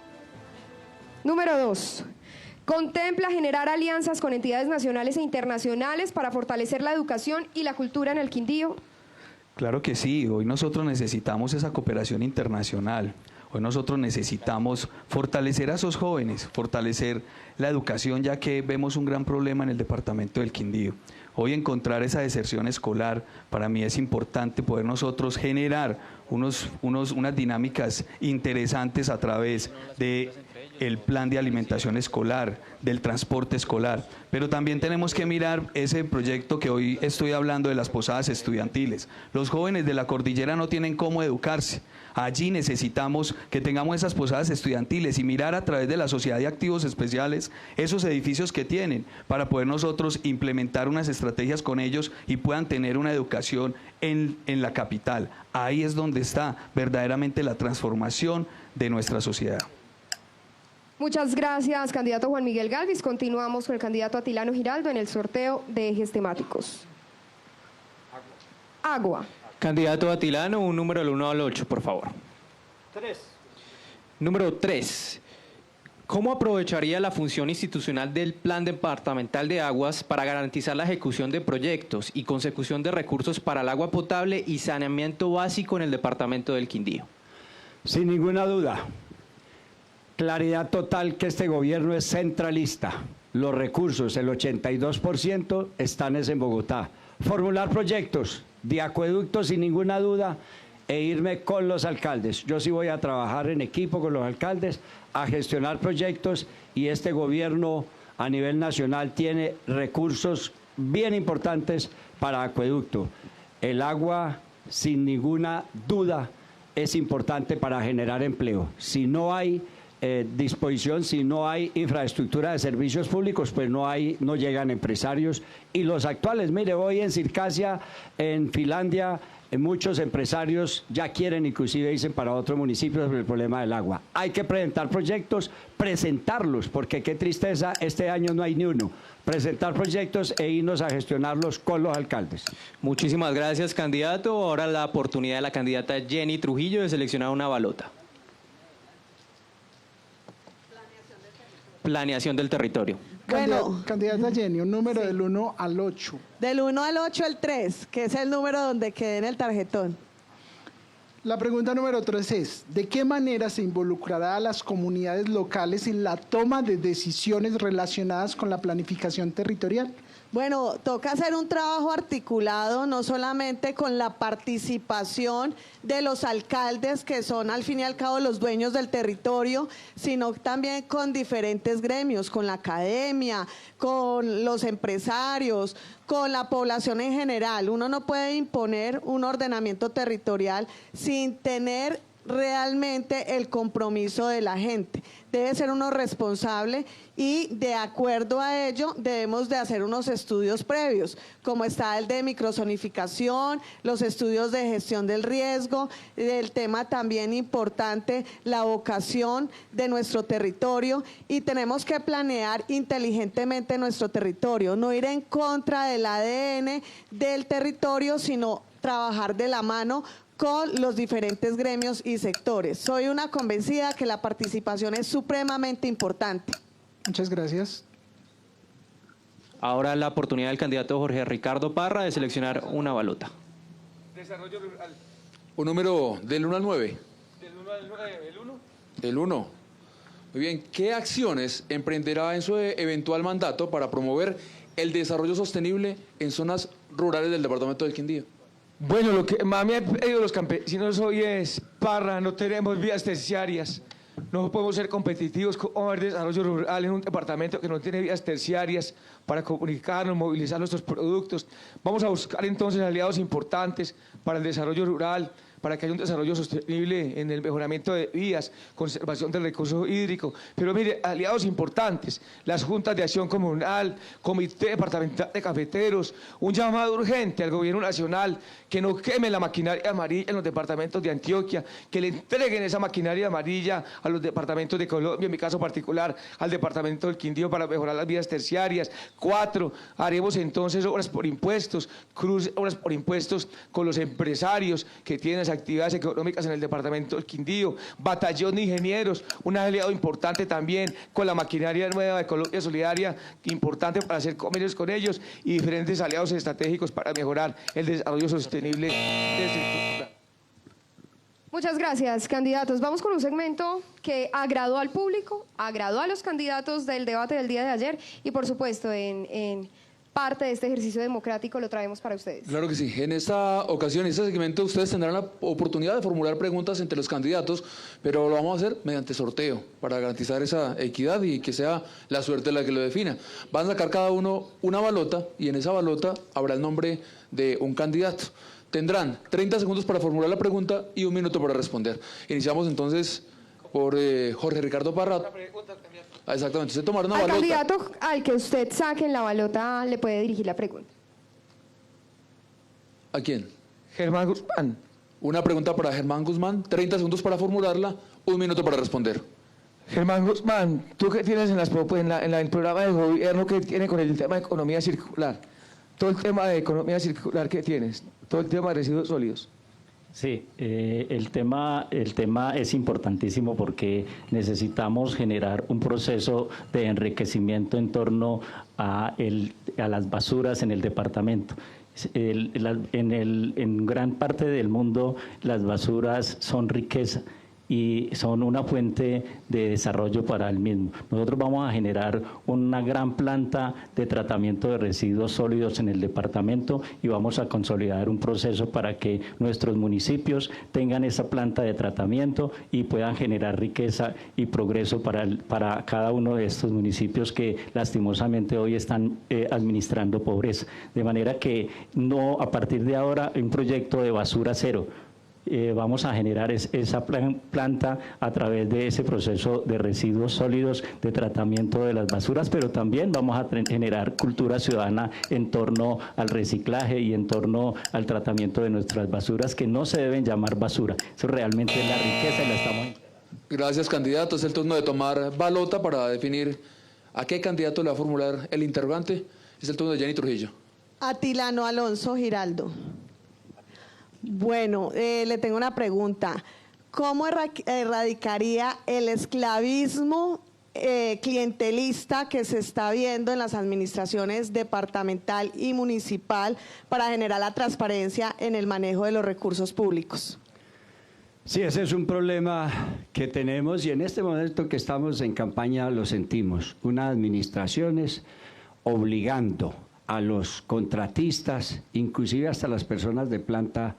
Número 2. Contempla generar alianzas con entidades nacionales e internacionales para fortalecer la educación y la cultura en el Quindío. Claro que sí, hoy nosotros necesitamos esa cooperación internacional. Hoy nosotros necesitamos fortalecer a esos jóvenes, fortalecer la educación, ya que vemos un gran problema en el departamento del Quindío. Hoy encontrar esa deserción escolar, para mí es importante poder nosotros generar unas dinámicas interesantes a través del plan de alimentación escolar, del transporte escolar, pero también tenemos que mirar ese proyecto que hoy estoy hablando de las posadas estudiantiles. Los jóvenes de la cordillera no tienen cómo educarse. Allí necesitamos que tengamos esas posadas estudiantiles y mirar a través de la sociedad de activos especiales esos edificios que tienen para poder nosotros implementar unas estrategias con ellos y puedan tener una educación en la capital. Ahí es donde está verdaderamente la transformación de nuestra sociedad. Muchas gracias, candidato Juan Miguel Galvis. Continuamos con el candidato Atilano Giraldo en el sorteo de ejes temáticos. Agua. Candidato Atilano, un número del 1 al 8, por favor. 3. Número 3. ¿Cómo aprovecharía la función institucional del Plan Departamental de Aguas para garantizar la ejecución de proyectos y consecución de recursos para el agua potable y saneamiento básico en el departamento del Quindío? Sin ninguna duda. Claridad total que este gobierno es centralista. Los recursos, el 82%, están en Bogotá. Formular proyectos de acueductos sin ninguna duda e irme con los alcaldes. Yo sí voy a trabajar en equipo con los alcaldes a gestionar proyectos, y este gobierno a nivel nacional tiene recursos bien importantes para acueducto. El agua, sin ninguna duda, es importante para generar empleo. Si no hay disposición, si no hay infraestructura de servicios públicos, pues no llegan empresarios. Y los actuales, mire, hoy en Circasia, en Finlandia, muchos empresarios ya quieren inclusive irse para otros municipios sobre el problema del agua. Hay que presentar proyectos, presentarlos, porque qué tristeza, este año no hay ni uno. Presentar proyectos e irnos a gestionarlos con los alcaldes. Muchísimas gracias, candidato. Ahora la oportunidad de la candidata Jenny Trujillo de seleccionar una balota. Planeación del territorio. Bueno, Candidata Jenny, un número del 1 al 8. del 1 al 8 el 3, que es el número donde quede en el tarjetón. La pregunta número 3 es, ¿de qué manera se involucrará a las comunidades locales en la toma de decisiones relacionadas con la planificación territorial? Bueno, toca hacer un trabajo articulado, no solamente con la participación de los alcaldes, que son al fin y al cabo los dueños del territorio, sino también con diferentes gremios, con la academia, con los empresarios, con la población en general. Uno no puede imponer un ordenamiento territorial sin tener realmente el compromiso de la gente. Debe ser uno responsable y de acuerdo a ello debemos de hacer unos estudios previos, como está el de microzonificación, los estudios de gestión del riesgo, el tema también importante, la vocación de nuestro territorio, y tenemos que planear inteligentemente nuestro territorio, no ir en contra del ADN del territorio, sino trabajar de la mano con los diferentes gremios y sectores. Soy una convencida que la participación es supremamente importante. Muchas gracias. Ahora la oportunidad del candidato Jorge Ricardo Parra de seleccionar una balota. Desarrollo rural. Un número del 1 al 9. ¿Del 1 al 9? ¿El 1? El 1. Muy bien, ¿qué acciones emprenderá en su eventual mandato para promover el desarrollo sostenible en zonas rurales del departamento del Quindío? Bueno, lo que más me han pedido los campesinos hoy es, Parra, no tenemos vías terciarias, no podemos ser competitivos con el desarrollo rural en un departamento que no tiene vías terciarias para comunicarnos, movilizar nuestros productos. Vamos a buscar entonces aliados importantes para el desarrollo rural, para que haya un desarrollo sostenible en el mejoramiento de vías, conservación del recurso hídrico. Pero mire, aliados importantes, las juntas de acción comunal, comité departamental de cafeteros, un llamado urgente al gobierno nacional que no queme la maquinaria amarilla en los departamentos de Antioquia, que le entreguen esa maquinaria amarilla a los departamentos de Colombia, en mi caso particular, al departamento del Quindío para mejorar las vías terciarias. 4, haremos entonces obras por impuestos, obras por impuestos con los empresarios que tienen las actividades económicas en el departamento del Quindío, batallón de ingenieros, un aliado importante también con la maquinaria nueva de Colombia Solidaria, importante para hacer convenios con ellos, y diferentes aliados estratégicos para mejorar el desarrollo sostenible desde... Muchas gracias, candidatos. Vamos con un segmento que agradó al público, agradó a los candidatos del debate del día de ayer y, por supuesto, en parte de este ejercicio democrático lo traemos para ustedes. Claro que sí. En esta ocasión, en este segmento, ustedes tendrán la oportunidad de formular preguntas entre los candidatos, pero lo vamos a hacer mediante sorteo para garantizar esa equidad y que sea la suerte la que lo defina. Van a sacar cada uno una balota y en esa balota habrá el nombre de un candidato. Tendrán 30 segundos para formular la pregunta y 1 minuto para responder. Iniciamos entonces por Jorge Ricardo Parra. Exactamente, usted tomará una balota. Al candidato al que usted saque en la balota le puede dirigir la pregunta. ¿A quién? Germán Guzmán. Una pregunta para Germán Guzmán, 30 segundos para formularla, 1 minuto para responder. Germán Guzmán, ¿tú qué tienes en el programa de gobierno que tiene con el tema de economía circular? Todo el tema de economía circular que tienes, todo el tema de residuos sólidos. Sí, el tema es importantísimo porque necesitamos generar un proceso de enriquecimiento en torno a las basuras en el departamento. En gran parte del mundo las basuras son riqueza y son una fuente de desarrollo para el mismo. Nosotros vamos a generar una gran planta de tratamiento de residuos sólidos en el departamento y vamos a consolidar un proceso para que nuestros municipios tengan esa planta de tratamiento y puedan generar riqueza y progreso para cada uno de estos municipios que lastimosamente hoy están administrando pobreza. De manera que no, a partir de ahora, un proyecto de basura cero. Vamos a generar esa planta a través de ese proceso de residuos sólidos, de tratamiento de las basuras, pero también vamos a generar cultura ciudadana en torno al reciclaje y en torno al tratamiento de nuestras basuras, que no se deben llamar basura. Eso realmente es la riqueza y la estamos... Gracias, candidato. Es el turno de tomar balota para definir a qué candidato le va a formular el interrogante. Es el turno de Jenny Trujillo. Atilano Alonso Giraldo. Bueno, le tengo una pregunta. ¿Cómo erradicaría el esclavismo clientelista que se está viendo en las administraciones departamental y municipal para generar la transparencia en el manejo de los recursos públicos? Sí, ese es un problema que tenemos y en este momento que estamos en campaña lo sentimos. Unas administraciones obligando a los contratistas, inclusive hasta las personas de planta,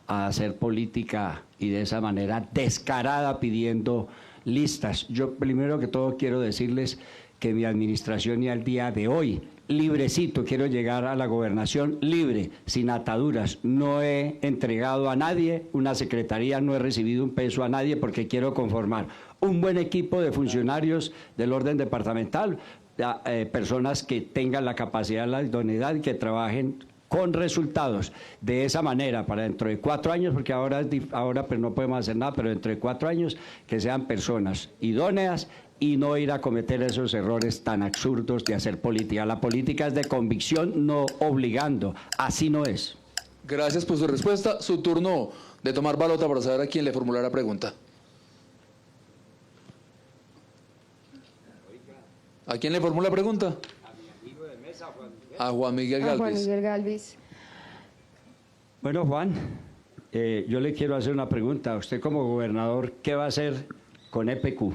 a hacer política y de esa manera descarada pidiendo listas. Yo primero que todo quiero decirles que mi administración y al día de hoy, librecito, quiero llegar a la gobernación libre, sin ataduras. No he entregado a nadie una secretaría, no he recibido un peso a nadie porque quiero conformar un buen equipo de funcionarios del orden departamental, personas que tengan la capacidad, la idoneidad y que trabajen con resultados. De esa manera, para dentro de 4 años, porque ahora pues no podemos hacer nada, pero dentro de 4 años que sean personas idóneas y no ir a cometer esos errores tan absurdos de hacer política. La política es de convicción, no obligando. Así no es. Gracias por su respuesta. Su turno de tomar balota para saber a quién le formular la pregunta. ¿A quién le formula la pregunta? A mi amigo de mesa, Juan Miguel. A Juan Miguel Galvis. Juan Miguel Galvis. Bueno, Juan, yo le quiero hacer una pregunta. Usted como gobernador, ¿qué va a hacer con EPQ?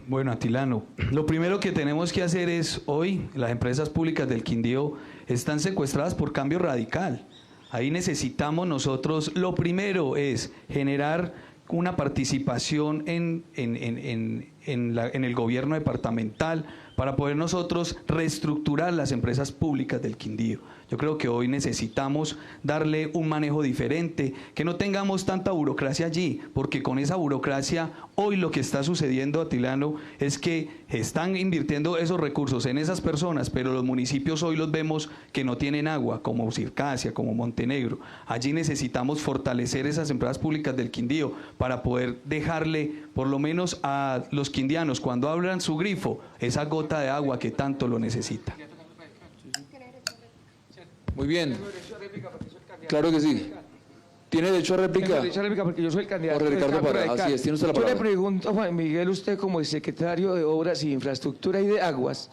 Bueno, Atilano, lo primero que tenemos que hacer es, hoy las empresas públicas del Quindío están secuestradas por cambio radical. Ahí necesitamos nosotros, lo primero es generar una participación en en el gobierno departamental para poder nosotros reestructurar las empresas públicas del Quindío. Yo creo que hoy necesitamos darle un manejo diferente, que no tengamos tanta burocracia allí, porque con esa burocracia hoy lo que está sucediendo, Atilano, es que están invirtiendo esos recursos en esas personas, pero los municipios hoy los vemos que no tienen agua, como Circasia, como Montenegro. Allí necesitamos fortalecer esas empresas públicas del Quindío para poder dejarle, por lo menos a los quindianos, cuando abran su grifo, esa gota de agua que tanto lo necesita. Muy bien. Claro que sí. ¿Tiene derecho a réplica? Tengo derecho a réplica porque yo soy el candidato. Jorge Ricardo Parra, así es, tiene usted la palabra. Yo le pregunto a Juan Miguel, usted como el secretario de Obras y Infraestructura y de Aguas,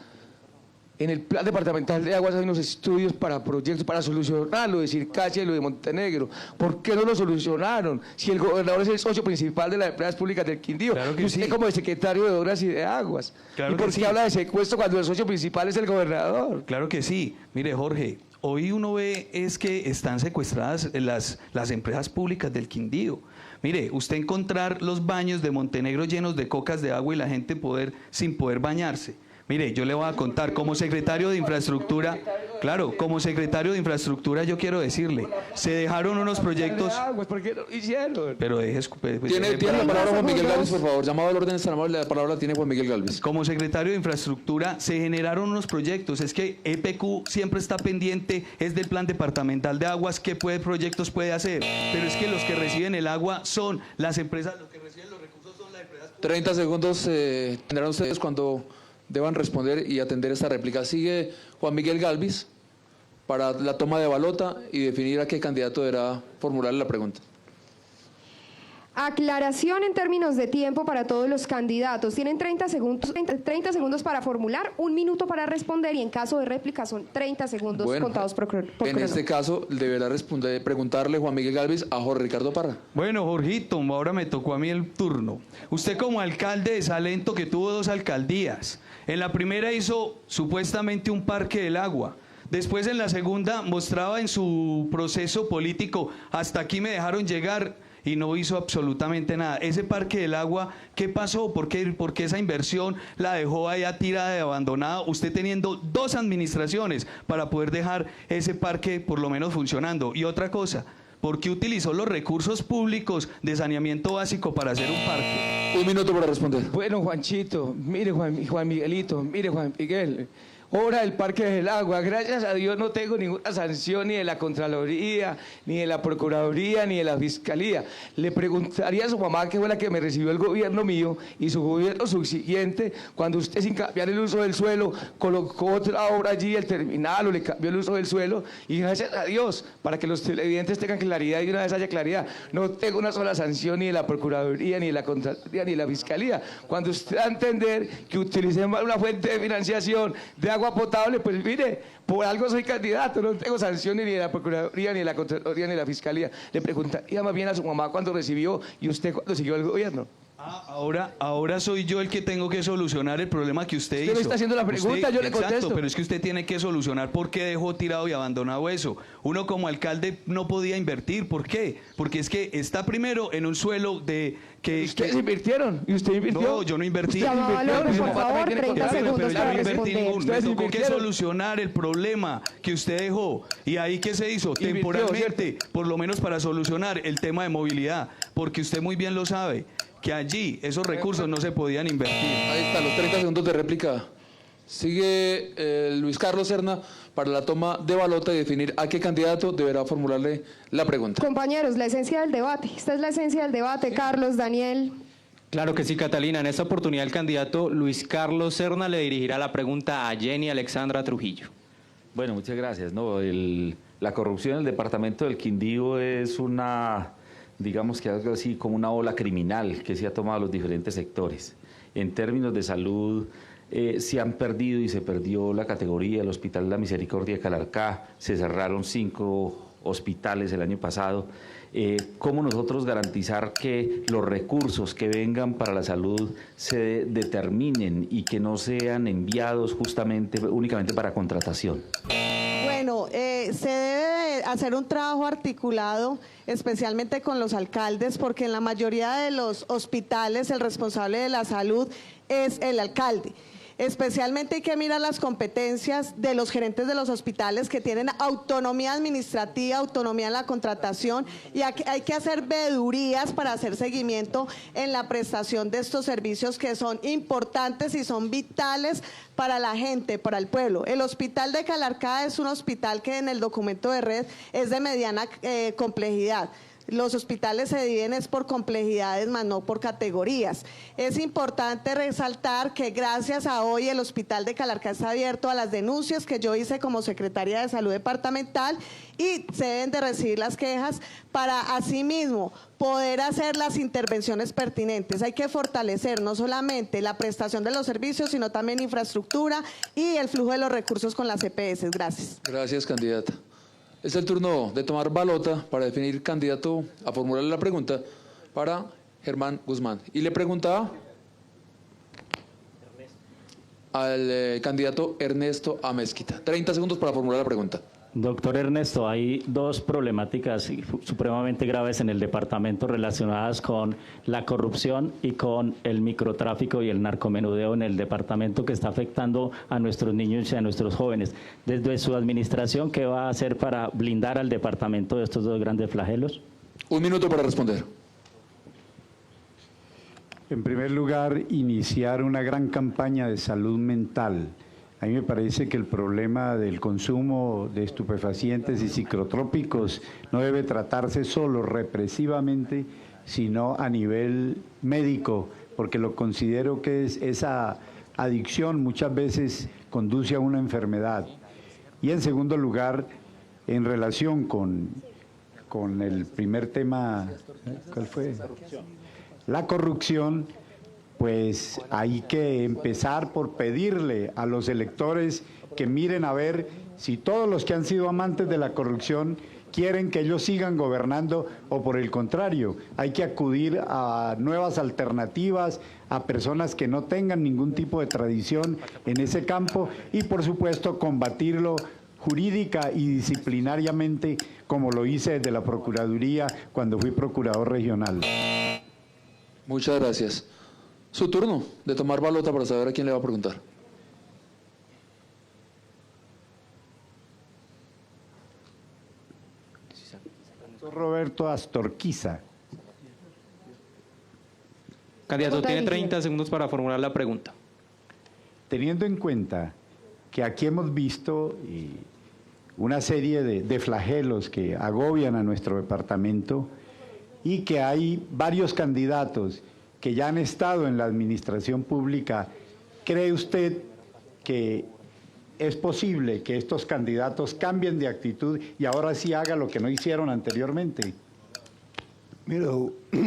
en el plan departamental de aguas hay unos estudios para proyectos, para solucionarlo, de Circasia y lo de Montenegro. ¿Por qué no lo solucionaron? Si el gobernador es el socio principal de las empresas públicas del Quindío, Claro que usted sí. como el secretario de Obras y de Aguas. Claro ¿Y por que qué sí. habla de secuestro cuando el socio principal es el gobernador? Claro que sí. Mire, Jorge, hoy uno ve es que están secuestradas las empresas públicas del Quindío. Mire, usted encontrar los baños de Montenegro llenos de cocas de agua y la gente sin poder bañarse. Mire, yo le voy a contar, como secretario de Infraestructura, claro, como secretario de Infraestructura yo quiero decirle, se dejaron unos proyectos... ¿Por qué no lo hicieron? Pero Tiene la palabra Juan Miguel Galvis, por favor. Llamado al orden de la palabra tiene Juan Miguel Galvis. Como secretario de Infraestructura se generaron unos proyectos. Es que EPQ siempre está pendiente, es del plan departamental de aguas, qué proyectos puede hacer. Pero es que los que reciben el agua son las empresas, los que reciben los recursos son las empresas. 30 segundos tendrán ustedes cuando deban responder y atender esta réplica. Sigue Juan Miguel Galvis para la toma de balota y definir a qué candidato deberá formularle la pregunta. Aclaración en términos de tiempo para todos los candidatos. Tienen 30 segundos para formular, 1 minuto para responder y en caso de réplica son 30 segundos contados por En este caso deberá preguntarle Juan Miguel Galvis a Jorge Ricardo Parra. Bueno, Jorgito, ahora me tocó a mí el turno. Usted como alcalde de Salento, que tuvo 2 alcaldías, en la primera hizo supuestamente un parque del agua. Después en la segunda mostraba en su proceso político, hasta aquí me dejaron llegar, y no hizo absolutamente nada. Ese parque del agua, ¿qué pasó? ¿Por qué esa inversión la dejó allá tirada y abandonada? Usted teniendo 2 administraciones para poder dejar ese parque por lo menos funcionando. Y otra cosa, ¿por qué utilizó los recursos públicos de saneamiento básico para hacer un parque? 1 minuto para responder. Bueno, Juanchito, mire Juan Miguelito, mire Juan Miguel. Obra del Parque del Agua, gracias a Dios no tengo ninguna sanción ni de la Contraloría, ni de la Procuraduría, ni de la Fiscalía. Le preguntaría a su mamá, que fue la que me recibió el gobierno mío, y su gobierno subsiguiente, cuando usted sin cambiar el uso del suelo, colocó otra obra allí, el terminal, o le cambió el uso del suelo, y gracias a Dios, para que los televidentes tengan claridad y una vez haya claridad, no tengo una sola sanción ni de la Procuraduría, ni de la Contraloría, ni de la Fiscalía. Cuando usted va a entender que utilicemos una fuente de financiación de agua potable, pues mire, por algo soy candidato, no tengo sanción ni de la Procuraduría, ni de la Contraloría, ni de la Fiscalía. Le preguntaría más bien a su mamá cuando recibió y usted cuando siguió el gobierno. Ahora soy yo el que tengo que solucionar el problema que usted hizo. Usted me está haciendo la pregunta, yo le contesto. Exacto, pero es que usted tiene que solucionar por qué dejó tirado y abandonado eso. Uno como alcalde no podía invertir, ¿por qué? Porque es que está primero en un suelo de... Ustedes invirtieron, y usted invirtió. No, yo no invertí. Por favor, 30 segundos pero yo para no invertí responder. ningún. Me tocó que solucionar el problema que usted dejó. ¿Y ahí qué se hizo? Temporalmente, por lo menos para solucionar el tema de movilidad. Porque usted muy bien lo sabe, que allí esos recursos no se podían invertir. Ahí están los 30 segundos de réplica. Sigue Luis Carlos Serna para la toma de balota y definir a qué candidato deberá formularle la pregunta. Compañeros, la esencia del debate. Esta es la esencia del debate. Carlos, Daniel. Claro que sí, Catalina. En esta oportunidad el candidato Luis Carlos Serna le dirigirá la pregunta a Jenny Alexandra Trujillo. Bueno, muchas gracias. La corrupción en el departamento del Quindío es digamos que algo así como una ola criminal que se ha tomado a los diferentes sectores. En términos de salud, se han perdido y se perdió la categoría del Hospital de la Misericordia de Calarcá, se cerraron 5 hospitales el año pasado. ¿Cómo nosotros garantizar que los recursos que vengan para la salud se determinen y que no sean enviados únicamente para contratación? Bueno, Bueno, se debe hacer un trabajo articulado, especialmente con los alcaldes, porque en la mayoría de los hospitales el responsable de la salud es el alcalde. Especialmente hay que mirar las competencias de los gerentes de los hospitales que tienen autonomía administrativa, autonomía en la contratación, y hay que hacer veedurías para hacer seguimiento en la prestación de estos servicios que son importantes y son vitales para la gente, para el pueblo. El hospital de Calarcá es un hospital que en el documento de red es de mediana complejidad. Los hospitales se dividen es por complejidades, más no por categorías. Es importante resaltar que gracias a hoy el Hospital de Calarcá está abierto a las denuncias que yo hice como secretaria de Salud Departamental y se deben de recibir las quejas para asimismo poder hacer las intervenciones pertinentes. Hay que fortalecer no solamente la prestación de los servicios, sino también infraestructura y el flujo de los recursos con las EPS. Gracias. Gracias, candidata. Es el turno de tomar balota para definir candidato a formular la pregunta para Germán Guzmán. Y le preguntaba al candidato Ernesto Amezquita. 30 segundos para formular la pregunta. Doctor Ernesto, hay dos problemáticas supremamente graves en el departamento relacionadas con la corrupción y con el microtráfico y el narcomenudeo en el departamento que está afectando a nuestros niños y a nuestros jóvenes. Desde su administración, ¿qué va a hacer para blindar al departamento de estos dos grandes flagelos? 1 minuto para responder. En primer lugar, iniciar una gran campaña de salud mental. A mí me parece que el problema del consumo de estupefacientes y psicotrópicos no debe tratarse solo represivamente, sino a nivel médico, porque lo considero que esa adicción muchas veces conduce a una enfermedad. Y en segundo lugar, en relación con el primer tema, ¿cuál fue? La corrupción. Pues hay que empezar por pedirle a los electores que miren a ver si todos los que han sido amantes de la corrupción quieren que ellos sigan gobernando o por el contrario, hay que acudir a nuevas alternativas, a personas que no tengan ningún tipo de tradición en ese campo y por supuesto combatirlo jurídica y disciplinariamente como lo hice desde la Procuraduría cuando fui procurador regional. Muchas gracias. Su turno de tomar balota para saber a quién le va a preguntar. Roberto Astorquiza. Candidato, tiene 30 segundos para formular la pregunta. Teniendo en cuenta que aquí hemos visto una serie de flagelos que agobian a nuestro departamento y que hay varios candidatos que ya han estado en la administración pública, ¿cree usted que es posible que estos candidatos cambien de actitud y ahora sí hagan lo que no hicieron anteriormente? Mire,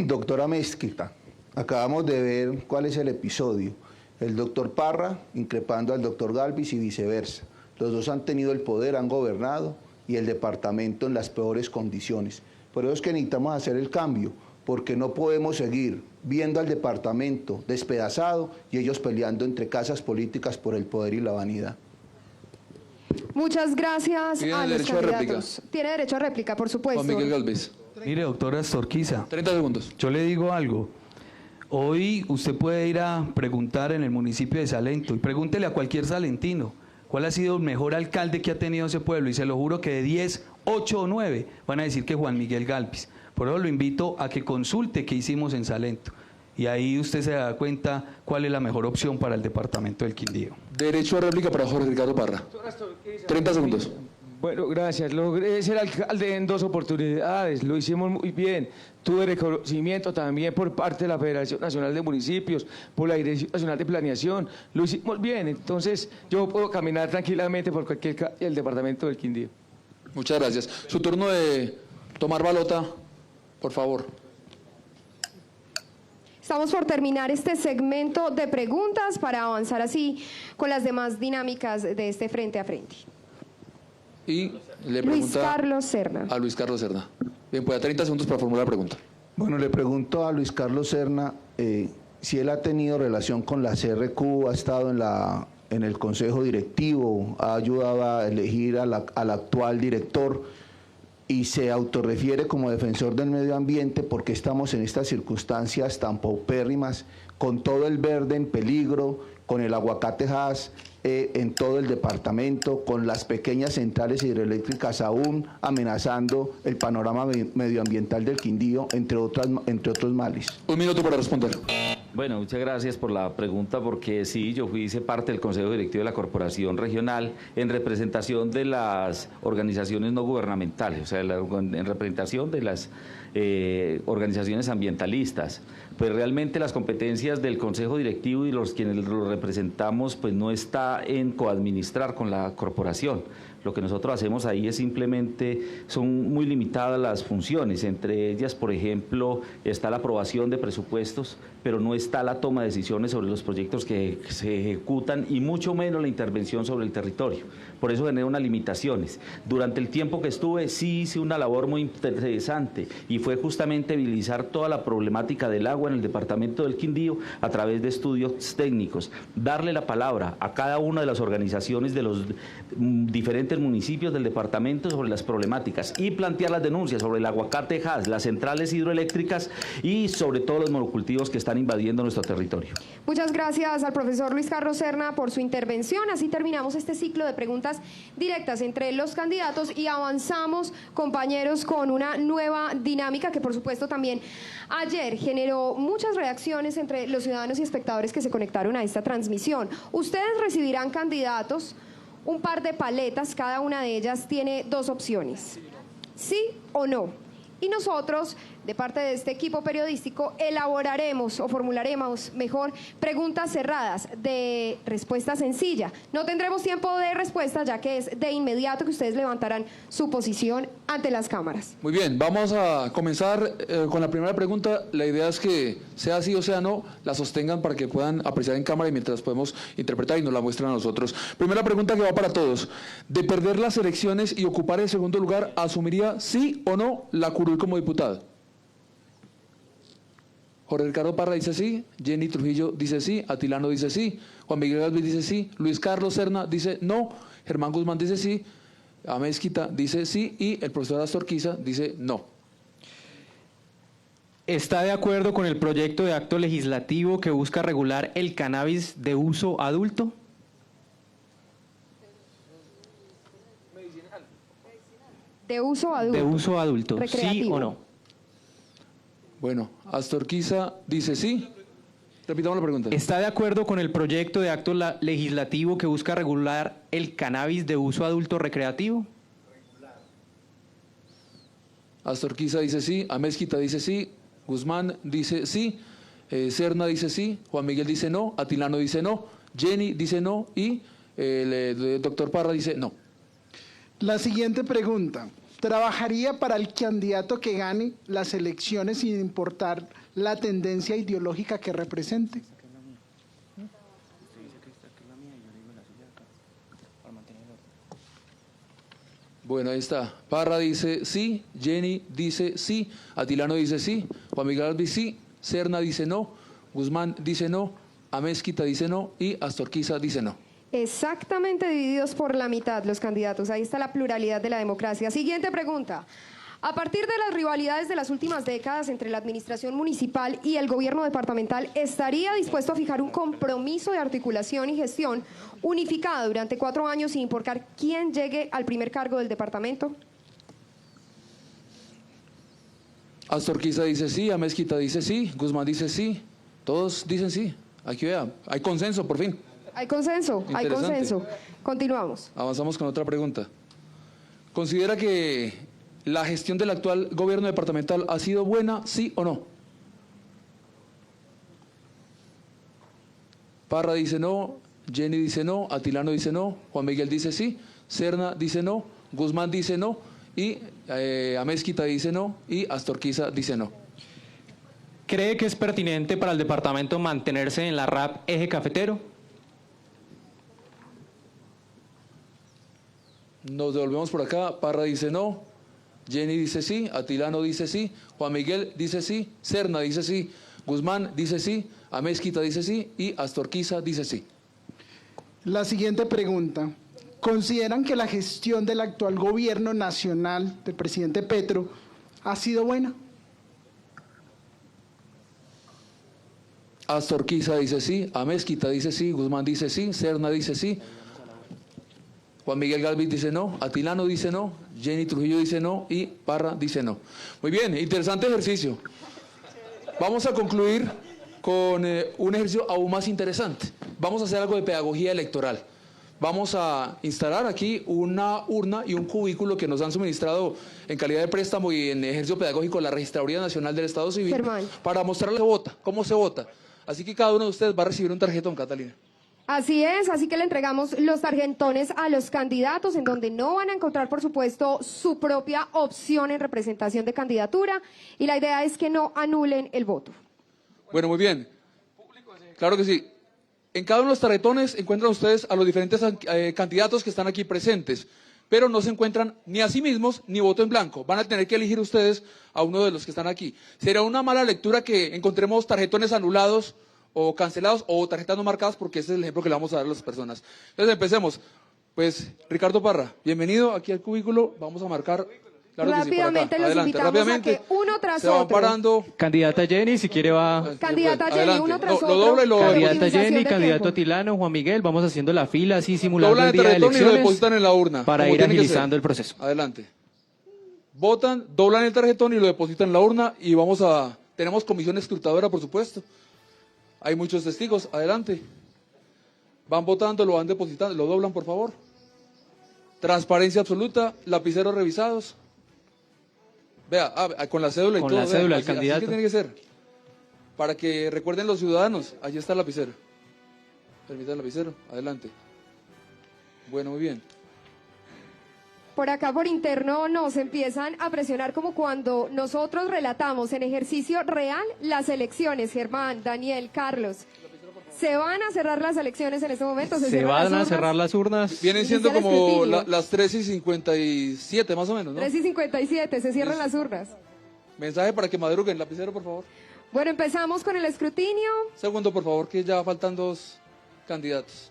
doctora Amezquita, acabamos de ver cuál es el episodio. El doctor Parra increpando al doctor Galvis y viceversa. Los dos han tenido el poder, han gobernado y el departamento en las peores condiciones. Por eso es que necesitamos hacer el cambio, porque no podemos seguir viendo al departamento despedazado y ellos peleando entre casas políticas por el poder y la vanidad. Muchas gracias a los candidatos. Tiene derecho a réplica, por supuesto. Juan Miguel Galvis. Mire, doctora Astorquiza. 30 segundos. Yo le digo algo. Hoy usted puede ir a preguntar en el municipio de Salento y pregúntele a cualquier salentino cuál ha sido el mejor alcalde que ha tenido ese pueblo y se lo juro que de 10, 8 o 9 van a decir que Juan Miguel Galvis. Por eso lo invito a que consulte qué hicimos en Salento. Y ahí usted se da cuenta cuál es la mejor opción para el departamento del Quindío. Derecho a réplica para Jorge Ricardo Parra. 30 segundos. Bueno, gracias. Logré ser alcalde en 2 oportunidades. Lo hicimos muy bien. Tuve reconocimiento también por parte de la Federación Nacional de Municipios, por la Dirección Nacional de Planeación. Lo hicimos bien. Entonces, yo puedo caminar tranquilamente por el departamento del Quindío. Muchas gracias. Su turno de tomar balota, por favor. Estamos por terminar este segmento de preguntas para avanzar así con las demás dinámicas de este frente a frente. Y le pregunta Luis Carlos Serna. a Luis Carlos Serna. Bien, pues a 30 segundos para formular la pregunta. Bueno, le pregunto a Luis Carlos Serna si él ha tenido relación con la CRQ, ha estado en en el consejo directivo, ha ayudado a elegir al actual director y se autorrefiere como defensor del medio ambiente porque estamos en estas circunstancias tan paupérrimas, con todo el verde en peligro, con el aguacate Hass en todo el departamento, con las pequeñas centrales hidroeléctricas aún amenazando el panorama medioambiental del Quindío, entre otros males. Un minuto para responder. Bueno, muchas gracias por la pregunta, porque sí, yo hice parte del Consejo Directivo de la Corporación Regional en representación de las organizaciones no gubernamentales, o sea, en representación de las organizaciones ambientalistas. Pues realmente las competencias del Consejo Directivo y quienes lo representamos, pues no está en coadministrar con la corporación. Lo que nosotros hacemos ahí es simplemente, son muy limitadas las funciones, entre ellas, por ejemplo, está la aprobación de presupuestos, pero no está la toma de decisiones sobre los proyectos que se ejecutan y mucho menos la intervención sobre el territorio. Por eso genera unas limitaciones. Durante el tiempo que estuve, sí hice una labor muy interesante y fue justamente visibilizar toda la problemática del agua en el departamento del Quindío a través de estudios técnicos, darle la palabra a cada una de las organizaciones de los diferentes municipios del departamento sobre las problemáticas y plantear las denuncias sobre el aguacate Hass, las centrales hidroeléctricas y sobre todo los monocultivos que están invadiendo nuestro territorio. Muchas gracias al profesor Luis Carlos Serna por su intervención. Así terminamos este ciclo de preguntas directas entre los candidatos y avanzamos, compañeros, con una nueva dinámica que por supuesto también ayer generó muchas reacciones entre los ciudadanos y espectadores que se conectaron a esta transmisión. Ustedes recibirán candidatos un par de paletas, cada una de ellas tiene dos opciones, sí o no. Y nosotros, de parte de este equipo periodístico, elaboraremos o formularemos mejor preguntas cerradas de respuesta sencilla. No tendremos tiempo de respuesta, ya que es de inmediato que ustedes levantarán su posición ante las cámaras. Muy bien, vamos a comenzar con la primera pregunta. La idea es que sea sí o sea no, la sostengan para que puedan apreciar en cámara y mientras podemos interpretar y nos la muestran a nosotros. Primera pregunta que va para todos. De perder las elecciones y ocupar el segundo lugar, ¿asumiría sí o no la curul como diputado? Jorge Ricardo Parra dice sí, Jenny Trujillo dice sí, Atilano dice sí, Juan Miguel Galvis dice sí, Luis Carlos Serna dice no, Germán Guzmán dice sí, Amezquita dice sí y el profesor Astorquiza dice no. ¿Está de acuerdo con el proyecto de acto legislativo que busca regular el cannabis de uso adulto? De uso adulto. De uso adulto, ¿sí o no? Bueno, Astorquiza dice sí. Repitamos la pregunta. ¿Está de acuerdo con el proyecto de acto legislativo que busca regular el cannabis de uso adulto recreativo? Astorquiza dice sí, Amezquita dice sí, Guzmán dice sí, Serna dice sí, Juan Miguel dice no, Atilano dice no, Jenny dice no y el doctor Parra dice no. La siguiente pregunta. ¿Trabajaría para el candidato que gane las elecciones sin importar la tendencia ideológica que represente? Bueno, ahí está. Parra dice sí, Jenny dice sí, Atilano dice sí, Juan Miguel Alvis sí, Serna dice no, Guzmán dice no, Amezquita dice no y Astorquiza dice no. Exactamente divididos por la mitad los candidatos. Ahí está la pluralidad de la democracia. Siguiente pregunta. A partir de las rivalidades de las últimas décadas entre la administración municipal y el gobierno departamental, ¿estaría dispuesto a fijar un compromiso de articulación y gestión unificada durante 4 años sin importar quién llegue al primer cargo del departamento? Astorquiza dice sí, Amezquita dice sí, Guzmán dice sí, todos dicen sí. Aquí vea, hay consenso por fin. Hay consenso, hay consenso. Continuamos. Avanzamos con otra pregunta. ¿Considera que la gestión del actual gobierno departamental ha sido buena, sí o no? Parra dice no, Jenny dice no, Atilano dice no, Juan Miguel dice sí, Serna dice no, Guzmán dice no y Amezquita dice no y Astorquiza dice no. ¿Cree que es pertinente para el departamento mantenerse en la RAP Eje Cafetero? Nos devolvemos por acá. Parra dice no, Jenny dice sí, Atilano dice sí, Juan Miguel dice sí, Serna dice sí, Guzmán dice sí, Amezquita dice sí y Astorquiza dice sí. La siguiente pregunta. ¿Consideran que la gestión del actual gobierno nacional del presidente Petro ha sido buena? Astorquiza dice sí, Amezquita dice sí, Guzmán dice sí, Serna dice sí, Juan Miguel Galvis dice no, Atilano dice no, Jenny Trujillo dice no y Parra dice no. Muy bien, interesante ejercicio. Vamos a concluir con un ejercicio aún más interesante. Vamos a hacer algo de pedagogía electoral. Vamos a instalar aquí una urna y un cubículo que nos han suministrado en calidad de préstamo y en ejercicio pedagógico la Registraduría Nacional del Estado Civil para mostrarles cómo se vota. Así que cada uno de ustedes va a recibir un tarjetón, Catalina. Así es, así que le entregamos los tarjetones a los candidatos, en donde no van a encontrar, por supuesto, su propia opción en representación de candidatura, y la idea es que no anulen el voto. Bueno, muy bien. Claro que sí. En cada uno de los tarjetones encuentran ustedes a los diferentes candidatos que están aquí presentes, pero no se encuentran ni a sí mismos ni voto en blanco. Van a tener que elegir ustedes a uno de los que están aquí. Será una mala lectura que encontremos tarjetones anulados o cancelados o tarjetas no marcadas, porque ese es el ejemplo que le vamos a dar a las personas. Entonces empecemos. Pues Ricardo Parra, bienvenido aquí al cubículo. Vamos a marcar. Claro Rápidamente que sí, los invitamos a que uno tras se van otro. parando. Candidata Jenny, si quiere va. Candidata Jenny, uno tras otro. Lo dobla y lo Candidata Jenny, Optimización de candidato tiempo. Atilano, Juan Miguel, vamos haciendo la fila así simulando Doblan el el día de tarjetón y lo elecciones depositan en la urna. para como ir tiene que agilizando ser. el proceso. Adelante. Votan, doblan el tarjetón y lo depositan en la urna y tenemos comisión escrutadora, por supuesto. Hay muchos testigos. Adelante. Van votando, lo van depositando, lo doblan, por favor. Transparencia absoluta, lapiceros revisados. Vea, con la cédula y Con todo. la cédula del así candidato. que tiene que ser. Para que recuerden los ciudadanos, allí está el lapicero. Permita el lapicero, adelante. Bueno, muy bien. Por acá por interno nos empiezan a presionar como cuando nosotros relatamos en ejercicio real las elecciones. Germán, Daniel, Carlos. Se van a cerrar las elecciones en este momento. Se van a cerrar las urnas. Vienen siendo Inicia el como escrutinio. las 3:57 más o menos, ¿no? 3:57, se cierran las urnas. Mensaje para que madruguen, lapicero, por favor. Bueno, empezamos con el escrutinio. Segundo, por favor, que ya faltan 2 candidatos.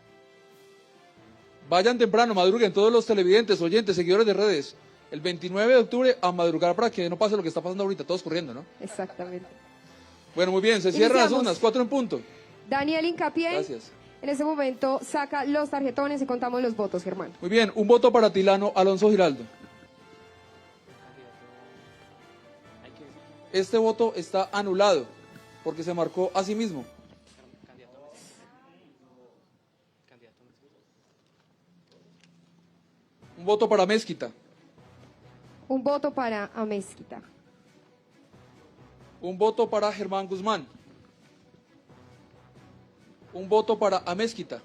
Vayan temprano, madruguen todos los televidentes, oyentes, seguidores de redes. El 29 de octubre a madrugar para que no pase lo que está pasando ahorita, todos corriendo, ¿no? Exactamente. Bueno, muy bien, se cierran las Iniciamos. urnas, 4 en punto. Daniel Hincapié. Gracias. En este momento saca los tarjetones y contamos los votos, Germán. Muy bien, un voto para Tilano Alonso Giraldo. Este voto está anulado porque se marcó a sí mismo. Un voto para Mezquita. Un voto para Amezquita. Un voto para Germán Guzmán. Un voto para Amezquita.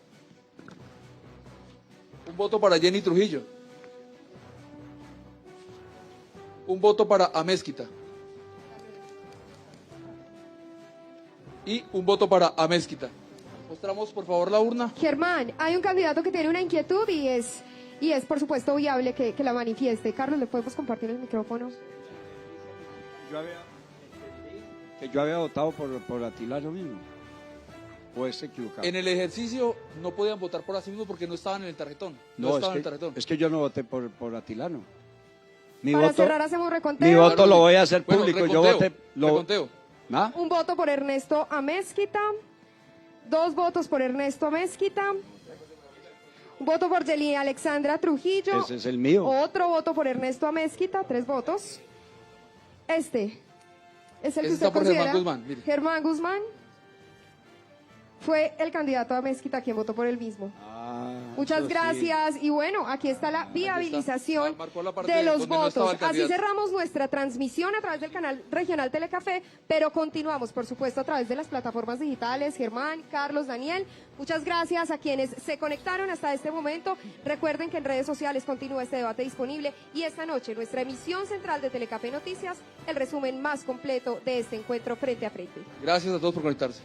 Un voto para Jenny Trujillo. Un voto para Amezquita. Y un voto para Amezquita. Mostramos, por favor, la urna. Germán, hay un candidato que tiene una inquietud y es por supuesto viable que la manifieste. Carlos, ¿le podemos compartir el micrófono? Yo había votado por Atilano mismo. ¿O es equivocado? En el ejercicio no podían votar por sí mismos porque no estaban en el tarjetón. No estaban en el tarjetón. Es que yo no voté por Atilano. Para cerrar hacemos reconteo. Mi voto lo voy a hacer Bueno, público. Yo reconteo, voté. reconteo. ¿Ah? Un voto por Ernesto Amezquita. 2 votos por Ernesto Amezquita. Un voto por Yelí Alexandra Trujillo. Ese es el mío. Otro voto por Ernesto Amezquita. 3 votos. Este es el que Ese usted está por considera. Germán Guzmán, mire. Germán Guzmán fue el candidato a Amezquita quien votó por él mismo. Muchas eso sí. gracias. Y bueno, aquí está la viabilización Marcó la parte de los donde no estaba votos. el Así candidato. cerramos nuestra transmisión a través del canal regional Telecafé, pero continuamos, por supuesto, a través de las plataformas digitales. Germán, Carlos, Daniel, muchas gracias a quienes se conectaron hasta este momento. Recuerden que en redes sociales continúa este debate disponible y esta noche nuestra emisión central de Telecafé Noticias, el resumen más completo de este encuentro frente a frente. Gracias a todos por conectarse.